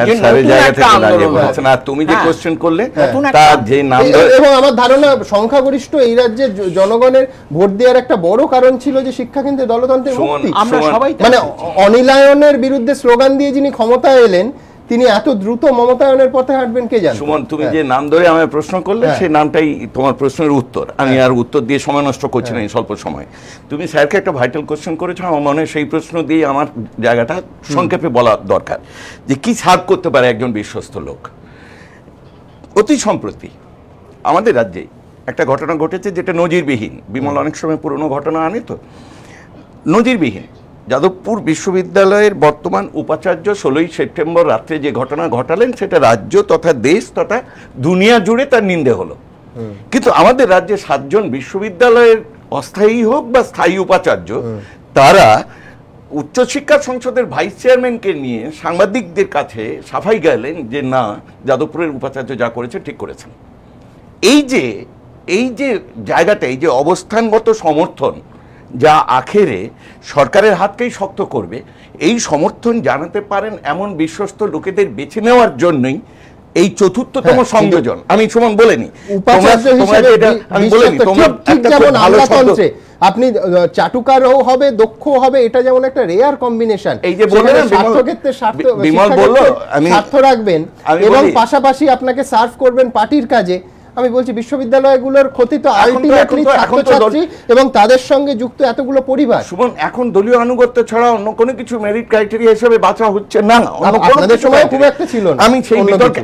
O: যে নতুন একটা আন্দোলন হবে।
P: না, তুমি যে কোশ্চেন করলে
A: এবং আমার ধারণা সংখ্যাগরিষ্ঠ এই রাজ্যের জনগণের ভোট দেওয়ার একটা বড় কারণ ছিল যে শিক্ষাকেন্দ্রে দলতন্ত্রের মুক্তি।
O: আমরা সবাই
A: মানে অনিলায়নের বিরুদ্ধে স্লোগান দিয়ে যিনি ক্ষমতায় এলেন তিনি এত দ্রুত মমতায়নের পথে হাঁটবেন কে জানে।
P: সুমন, তুমি যে নাম ধরে আমায় প্রশ্ন করলে সেই নামটাই তোমার প্রশ্নের উত্তর। আমি আর উত্তর দিয়ে সময় নষ্ট করছি না এই স্বল্প সময়। তুমি স্যারকে একটা ভাইটাল কোশ্চেন করেছো, আমার মনে হয় সেই প্রশ্ন দিয়ে আমার জায়গাটা সংক্ষেপে বলা দরকার যে কি সার্ভ করতে পারে একজন বিশ্বস্ত লোক। অতি সম্প্রতি আমাদের রাজ্যে একটা ঘটনা ঘটেছে যেটা নজিরবিহীন। বিমল অনেক সময় পুরনো ঘটনা আনে, তো নজিরবিহীন। যাদবপুর বিশ্ববিদ্যালয়ের বর্তমান উপাচার্য 16ই সেপ্টেম্বর রাত্রে যে ঘটনা ঘটালেন সেটা রাজ্য তথা দেশ তথা দুনিয়া জুড়ে তার নিন্দে হলো। কিন্তু আমাদের রাজ্যে 7 জন বিশ্ববিদ্যালয়ের অস্থায়ী হোক বা স্থায়ী উপাচার্য তারা উচ্চশিক্ষা সংসদের ভাইস চেয়ারম্যানকে নিয়ে সাংবাদিকদের কাছে সাফাই গেলেন যে না, যাদবপুরের উপাচার্য যা করেছে ঠিক করেছেন। এই যে জায়গাটা, এই যে অবস্থানগত সমর্থন, যা আখেরে সরকারের হাতকেই শক্ত করবে, এই সমর্থন জানাতে পারেন এমন বিশ্বস্ত লোকেদের বেছে নেওয়ার জন্যই এই চতুর্থতম সংযোজন। আমি সুমন বলিনি,
A: আপনি চাটুকারও হবে, দক্ষ হবে, এটা যেমন একটা রেয়ার কম্বিনেশন।
P: এই যে বললেন
A: স্বার্থক্ষেত্রে স্বার্থ রাখবেন এবং পাশাপাশি আপনাকে সার্ভ করবেন পার্টির কাজে। আমি বলছি বিশ্ববিদ্যালয়গুলোর ক্ষতি তো আলটিমেটলি ছাত্রছাত্রী এবং তাদের সঙ্গে যুক্ত এতগুলো পরিবার।
P: সুমন, এখন দলীয় আনুগত্য ছাড়া অন্য কোনো কিছু মেরিট ক্রাইটেরিয়া হিসেবে বাঁচা হচ্ছে না।
A: আপনাদের সময় খুব একটা ছিল না।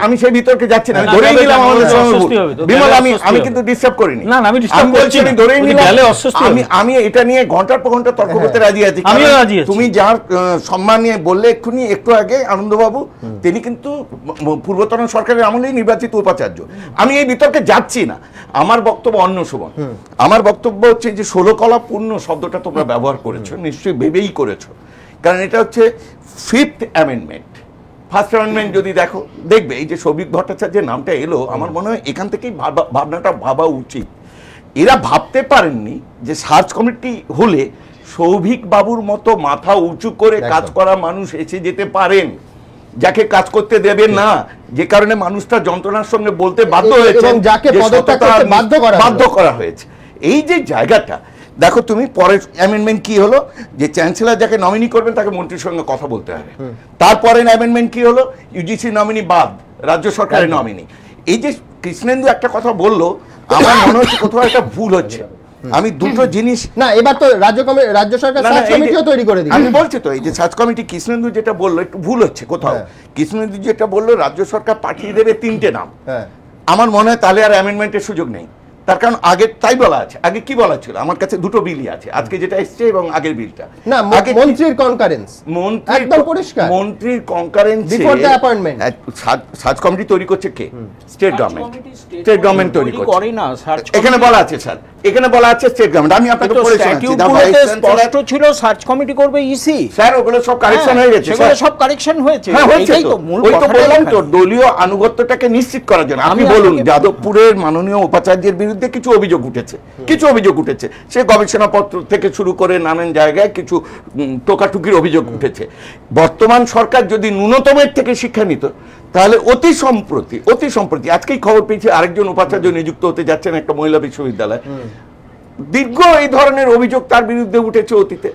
P: আমি সেই বিতর্কে যাচ্ছি না, আমি ধরেই নিলাম আমাদের সময় বিমল, আমি কিন্তু ডিস্টার্ব করিনি।
N: না আমি ডিস্টার্ব করছি না,
P: ধরেই নিলাম। আমি এটা নিয়ে ঘন্টার পর ঘন্টা তর্ক করতে রাজি আছি। তুমি যার সম্মান নিয়ে বললে এক্ষুনি একটু আগে আনন্দবাবু, তিনি কিন্তু পূর্বতন সরকারের আমলেই নির্বাচিত উপাচার্য। আমি এই বিতর্কে যাচ্ছি না, আমার বক্তব্য অন্য সময়। আমার বক্তব্য হচ্ছে যে 16 কলাপূর্ণ শব্দটা তোমরা ব্যবহার করেছো, নিশ্চয়ই ভেবেই করেছো, কারণ এটা হচ্ছে 5th অ্যামেন্ডমেন্ট। ফার্স্ট অ্যামেন্ডমেন্ট যদি দেখো, দেখবে এই যে সৌভিক ভট্টাচার্যের নামটা এলো, আমার মনে হয় এখান থেকেই ভাবনাটা ভাবা উচিত। এরা ভাবতে পারেননি যে সার্চ কমিটি হলে সৌভিক বাবুর মতো মাথা উঁচু করে কাজ করা মানুষ এসে যেতে পারেন, যাকে কাজ করতে দেবেন না, যে কারণে মানুষটা যন্ত্রণার সঙ্গে বলতে বাধ্য হয়েছে,
A: যাকে পদত্যাগ করতে
P: বাধ্য করা হয়েছে। এই যে জায়গাটা দেখো, তুমি পরের অ্যামেন্ডমেন্ট কি হলো, যে চ্যান্সেলর যাকে নমিনি করবেন তাকে মন্ত্রীর সঙ্গে কথা বলতে হবে। তারপরের অ্যামেন্ডমেন্ট কি হলো, ইউজিসি নমিনি বাদ, রাজ্য সরকারের নমিনি। এই যে কৃষ্ণেন্দু একটা কথা বললো, আমার মনে হচ্ছে কোথাও একটা ভুল হচ্ছে। আমি দুটো জিনিস
A: না, এবার তো রাজ্য সরকার সার্চ কমিটিও তৈরি করে দিয়েছে।
P: আমি বলছি তো, এই যে সার্চ কমিটি কৃষ্ণেন্দু যেটা বললো একটু ভুল হচ্ছে কোথাও। কৃষ্ণেন্দু যেটা বললো রাজ্য সরকার পাঠিয়ে দেবে 3টে নাম, আমার মনে হয় তাহলে আর অ্যামেন্ডমেন্টের সুযোগ নেই। তার কারণ আগে তাই বলা আছে। আগে কি বলা ছিল, আমার কাছে দুটো বিলই আছে, আজকে যেটা এসছে এবং আগের বিলটা।
A: না, মন্ত্রীর কনকারেন্স, একদম পরিষ্কার
P: মন্ত্রীর concurrence
A: before the appointment.
P: Search committee তৈরি করছে কে? State government. স্টেট গভর্নমেন্ট তৈরি করে না। এখানে বলা আছে স্যার, এখানে বলা আছে স্টেট গভর্নমেন্ট। আমি আপনাকে পড়ে শোনাচ্ছি,
O: স্পষ্ট ছিল সার্চ কমিটি করবে ইসি।
P: স্যার ওগুলো সব কারেকশন হয়ে গেছে,
O: সেগুলো সব কারেকশন হয়েছে।
P: হ্যাঁ হয়েছে তো, ওই তো বললাম তো, দলীয় আনুগত্যটাকে নিশ্চিত করার জন্য। আপনি বলুন, যাদবপুরের মাননীয় উপাচার্যের বিরুদ্ধে কিছু অভিযোগ উঠেছে, সে গবেষণাপত্র থেকে শুরু করে নানান জায়গায় কিছু টোকাটুকির অভিযোগ উঠেছে। বর্তমান সরকার যদি ন্যূনতমের থেকে শিক্ষা নিত, তাহলে অতি সম্প্রতি আজকেই খবর পেয়েছি আরেকজন উপাচার্য নিযুক্ত হতে যাচ্ছেন একটা মহিলা বিশ্ববিদ্যালয়। দীর্ঘ এই ধরনের অভিযোগ তার বিরুদ্ধে উঠেছে অতীতে,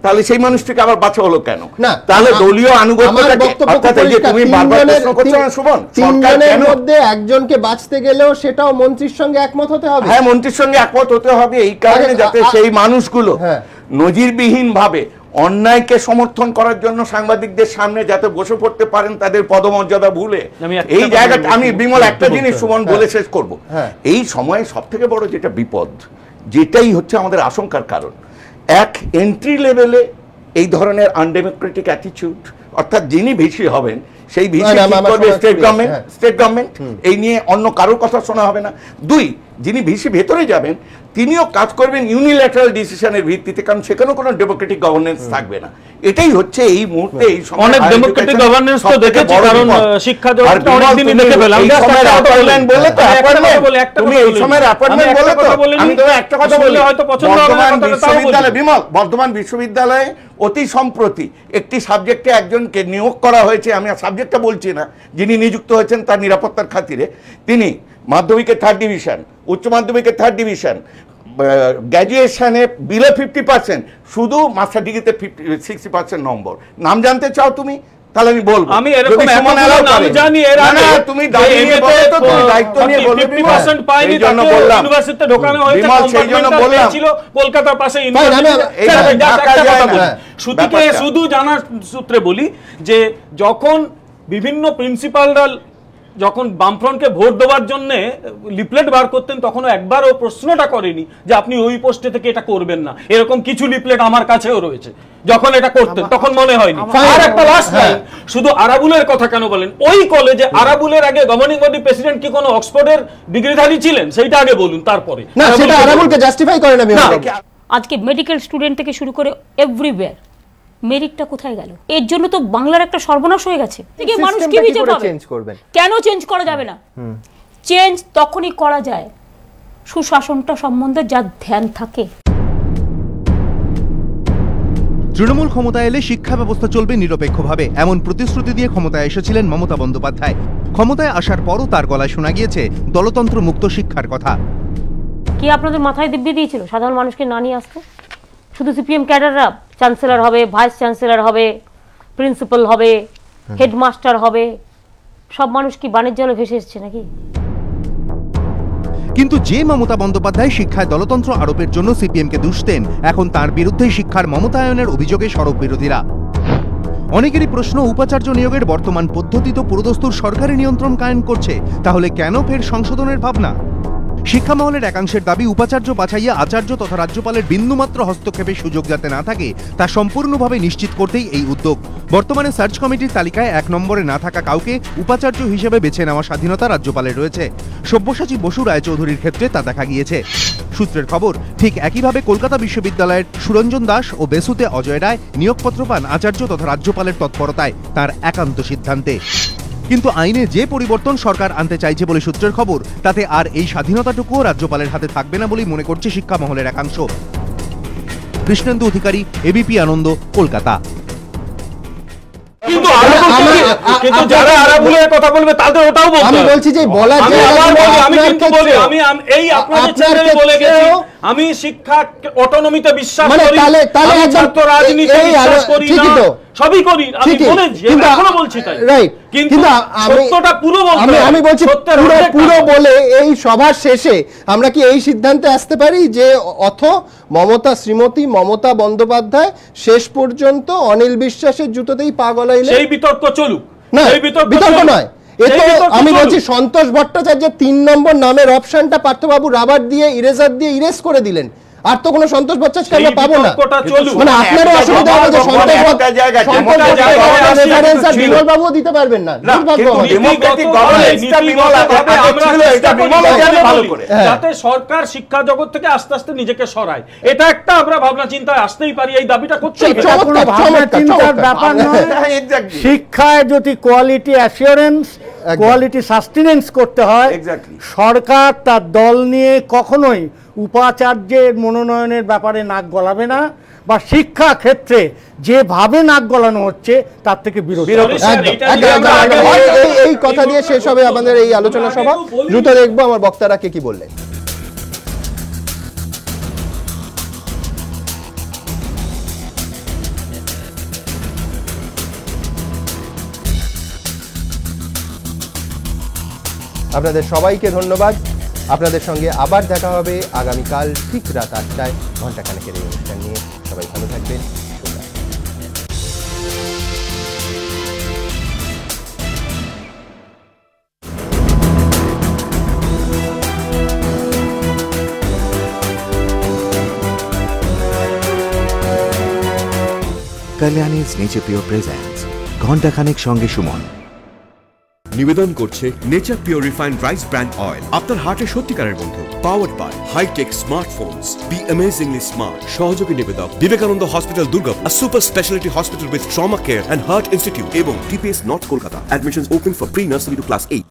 P: তাহলে সেই মানুষটিকে আবার বাঁচা হলো কেন? না, তাহলে দলীয় আনুগত্যটাকে, অর্থাৎ এই যে তুমি বারবার প্রশ্ন করছো না সুমন,
A: তিনজনের মধ্যে একজনকে বাঁচতে গেলেও সেটাও মন্ত্রীর সঙ্গে একমত হতে হবে।
P: হ্যাঁ, মন্ত্রীর সঙ্গে একমত হতে হবে এই কারণে, যাতে সেই মানুষগুলো নজিরবিহীন ভাবে অন্যায়কে সমর্থন করার জন্য সাংবাদিকদের সামনে যাতে বসে পড়তে পারেন তাদের পদমর্যাদা ভুলে। এই জায়গাটা আমি বিমল একটা জিনিস সুমন বলে শেষ করব। এই সময়ে সব থেকে বড় যেটা বিপদ, যেটাই হচ্ছে আমাদের আশঙ্কার কারণ, এক এন্ট্রি লেভেলে এই ধরনের আনডেমোক্রেটিক অ্যাটিটিউড, অর্থাৎ যিনি ভিসি হবেন সেই ভিসি করবে স্টেট গভর্নমেন্ট, এই নিয়ে অন্য কারোর কথা শোনা হবে না। দুই, যিনি ভিসি ভেতরে যাবেন তিনিও কাজ করবেন ইউনিল্যাটারাল ডিসিশনের ভিত্তিতে, কারণ সেখানে কোনো ডেমোক্রেটিক গভর্নেন্স থাকবে না। এটাই হচ্ছে এই মুহূর্তে এই সময়
N: অনেক ডেমোক্রেটিক গভর্নেন্স তো দেখেছি, কারণ শিক্ষা জগতে অনেক দিনই দেখে পেলাম।
P: এই সময় অ্যাপয়েন্টমেন্ট বলে তো তুমি এই সময় অ্যাপয়েন্টমেন্ট বলে তো আমি তো একটা কথা বলি, হয়তো পছন্দ হবে না বিশ্ববিদ্যালয় বিমল, বর্ধমান বিশ্ববিদ্যালয়ে অতি সম্প্রতি একটি সাবজেক্টে একজনকে নিয়োগ করা হয়েছে, আমি সাবজেক্টটা বলছি না, যিনি নিযুক্ত হয়েছেন তার নিরাপত্তার খাতিরে, তিনি মাধ্যমিকের 3rd ডিভিশন, উচ্চ মাধ্যমিকের 3rd ডিভিশন, গ্র্যাজুয়েশনে বিলো 50%, শুধু মাস্টার ডিগ্রিতে 60% নম্বর। নাম জানতে চাও তুমি? তাহলে আমি বলবো,
N: আমি এরকম নাম জানি, এর আগে
P: তুমি দাঁড়িয়ে বলো তো, তুমি দায়িত্ব নিয়ে বলবে
N: 50% পাইনি, তাকে ইউনিভার্সিটিতে ঢোকানো হয়েছে, কম্পার্টমেন্ট ছিল কলকাতার পাশে ইউনিভার্সিটি। শ্রুতিকে শুধু জানার সূত্রে বলি যে যখন বিভিন্ন প্রিন্সিপালরা যখন বামফ্রন্টকে ভোট দেওয়ার জন্য লিফলেট বার করতেন, তখন একবারও প্রশ্নটা করেনি যে আপনি ওই পোস্টে থেকে এটা করবেন না। এরকম কিছু লিফলেট আমার কাছেও রয়েছে, যখন এটা করতেন তখন মনে হয়নি। আর একটা লাস্ট লাইন, শুধু আরাবুলের কথা কেন বলেন? ওই কলেজে আরাবুলের আগে গভর্নিং বডি প্রেসিডেন্ট কি কোনো অক্সফোর্ডের ডিগ্রিধারী ছিলেন? সেইটা আগে বলুন, তারপরে
A: না, সেটা আরাবুলকে জাস্টিফাই করে না।
Q: আজকে মেডিকেল স্টুডেন্ট থেকে শুরু করে এভরিওয়্যার মেরিটটা কোথায় গেল? এর জন্য তো বাংলার একটা সর্বনাশ হয়ে গেছে। মানুষ কি বিচার পাবে? কেন চেঞ্জ করা যাবে না? চেঞ্জ তখনই করা যায় সুশাসনটা সম্বন্ধে যার ধ্যান থাকে।
C: তৃণমূল ক্ষমতায় এলে শিক্ষা ব্যবস্থা চলবে নিরপেক্ষভাবে, এমন প্রতিশ্রুতি দিয়ে ক্ষমতায় এসেছিলেন মমতা বন্দ্যোপাধ্যায়। ক্ষমতায় আসার পরও তার গলায় শোনা গিয়েছে দলতন্ত্র মুক্ত শিক্ষার কথা।
Q: কি আপনাদের মাথায় দিব্যি দিয়েছিল সাধারণ মানুষকে না নিয়ে আসতে? শুধু সিপিএম ক্যাডাররা চ্যান্সেলর হবে, ভাইস চ্যান্সেলর হবে, প্রিন্সিপাল হবে, হেডমাস্টার হবে, সব মানুষ কি বাণিজ্য জলে ভেসে এসছে নাকি?
C: কিন্তু যে মমতা বন্দ্যোপাধ্যায় শিক্ষায় দলতন্ত্র আরোপের জন্য সিপিএমকে দুষতেন, এখন তার বিরুদ্ধে শিক্ষার মমতায়নের অভিযোগে সরব বিরোধীরা। অনেকেরই প্রশ্ন, উপাচার্য নিয়োগের বর্তমান পদ্ধতি তো পুরোদস্তুর সরকারি নিয়ন্ত্রণ কায়েম করছে, তাহলে কেন ফের সংশোধনের ভাবনা? শিক্ষা মহলের একাংশের দাবি, উপাচার্য বাছাইয়ে আচার্য তথা রাজ্যপালের বিন্দুমাত্র হস্তক্ষেপের সুযোগ যাতে না থাকে তা সম্পূর্ণভাবে নিশ্চিত করতেই এই উদ্যোগ। বর্তমানে সার্চ কমিটির তালিকায় 1 নম্বরে না থাকা কাউকে উপাচার্য হিসেবে বেছে নেওয়ার স্বাধীনতা রাজ্যপালের রয়েছে। সব্যসাচী বসু রায়চৌধুরীর ক্ষেত্রে তা দেখা গিয়েছে। সূত্রের খবর, ঠিক একইভাবে কলকাতা বিশ্ববিদ্যালয়ের সুরঞ্জন দাস ও বেসুতে অজয় রায় নিয়োগপত্র পান আচার্য তথা রাজ্যপালের তৎপরতায়, তার একান্ত সিদ্ধান্তে। কিন্তু আইনে যে পরিবর্তন সরকার আনতে চাইছে বলে সূত্রের খবর, তাতে আর এই স্বাধীনতাটুকুও রাজ্যপালের হাতে থাকবে না বলেই মনে করছে শিক্ষা মহলের একাংশ। কৃষ্ণেন্দু অধিকারী, এবিপি আনন্দ, কলকাতা।
N: কিন্তু যারা আরাবুলের কথা বলবে তাদের ওটাও বলতে হবে।
F: আমি বলছি যে বলার
N: আমি কিন্তু বলি, আমি এই আপনাদের চ্যানেলে বলে গেছি, আমি শিক্ষা অটোনমিতে বিশ্বাস করি, আমি ছাত্র রাজনীতি বিশ্বাস করি না, সবই করি, আমি বলেছি, এখনো বলছি তাই। রাইট, কিন্তু সত্যটা পুরো বলতে হবে।
A: আমি বলছি পুরো বলে এই সভার শেষে আমরা কি এই সিদ্ধান্তে আসতে পারি যে শ্রীমতী মমতা বন্দ্যোপাধ্যায় শেষ পর্যন্ত অনিল বিশ্বাসের জুতোতেই পা গলাইলেন?
N: সেই বিতর্ক চলুক
A: না, বিতর্ক নয়, আমি বলছি সন্তোষ ভট্টাচার্যের 3 নম্বর নামের অপশনটা পার্থবাবু রাবার দিয়ে ইরেজার দিয়ে ইরেজ করে দিলেন। আর তো কোনো সন্তোষ ভট্টাচার্যকে আমরা পাবো না। মানে আপনারও অসুবিধা হবে যে সন্তোষ ভট্টাচার্য বিমল বাবুও দিতে পারবেন না।
N: যাতে সরকার শিক্ষা জগৎ থেকে আস্তে আস্তে নিজেকে সরায়, এটা একটা আমরা ভাবনা চিন্তায় আসতেই পারি, এই দাবিটা করছি।
F: শিক্ষায় যদি কোয়ালিটি অ্যাসিওরেন্স, কোয়ালিটি সাস্টেনেন্স করতে হয়, সরকার তার দল নিয়ে কখনোই উপাচার্যের মনোনয়নের ব্যাপারে নাক গলাবে না, বা শিক্ষা ক্ষেত্রে যেভাবে নাক গলানো হচ্ছে তার থেকে বিরত।
A: এই কথা দিয়ে শেষ হবে আমাদের এই আলোচনা সভা। দ্রুত দেখবো আমার বক্তারা কে কি বললেন। আপনাদের সবাইকে ধন্যবাদ। আপনাদের সঙ্গে আবার দেখা হবে আগামীকাল ঠিক রাত 8টায় ঘণ্টাখানেকের এই অনুষ্ঠান নিয়ে। সবাই ভালো থাকবেন।
I: Kalyani's Nature Pure presents ঘণ্টাখানেক সঙ্গে সুমন।
R: নিবেদন করছে nature pure refined rice brand oil, আপনার হার্টের সত্যিকারের বন্ধু। Powered by hitech smartphones, be amazingly smart. সহযোগী নিবেদক বিবেকানন্দ হসপিটাল দুর্গম, a super specialty hospital with trauma care and heart institute এবং TPS north Kolkata. Admissions open for pre-nursery to class 8.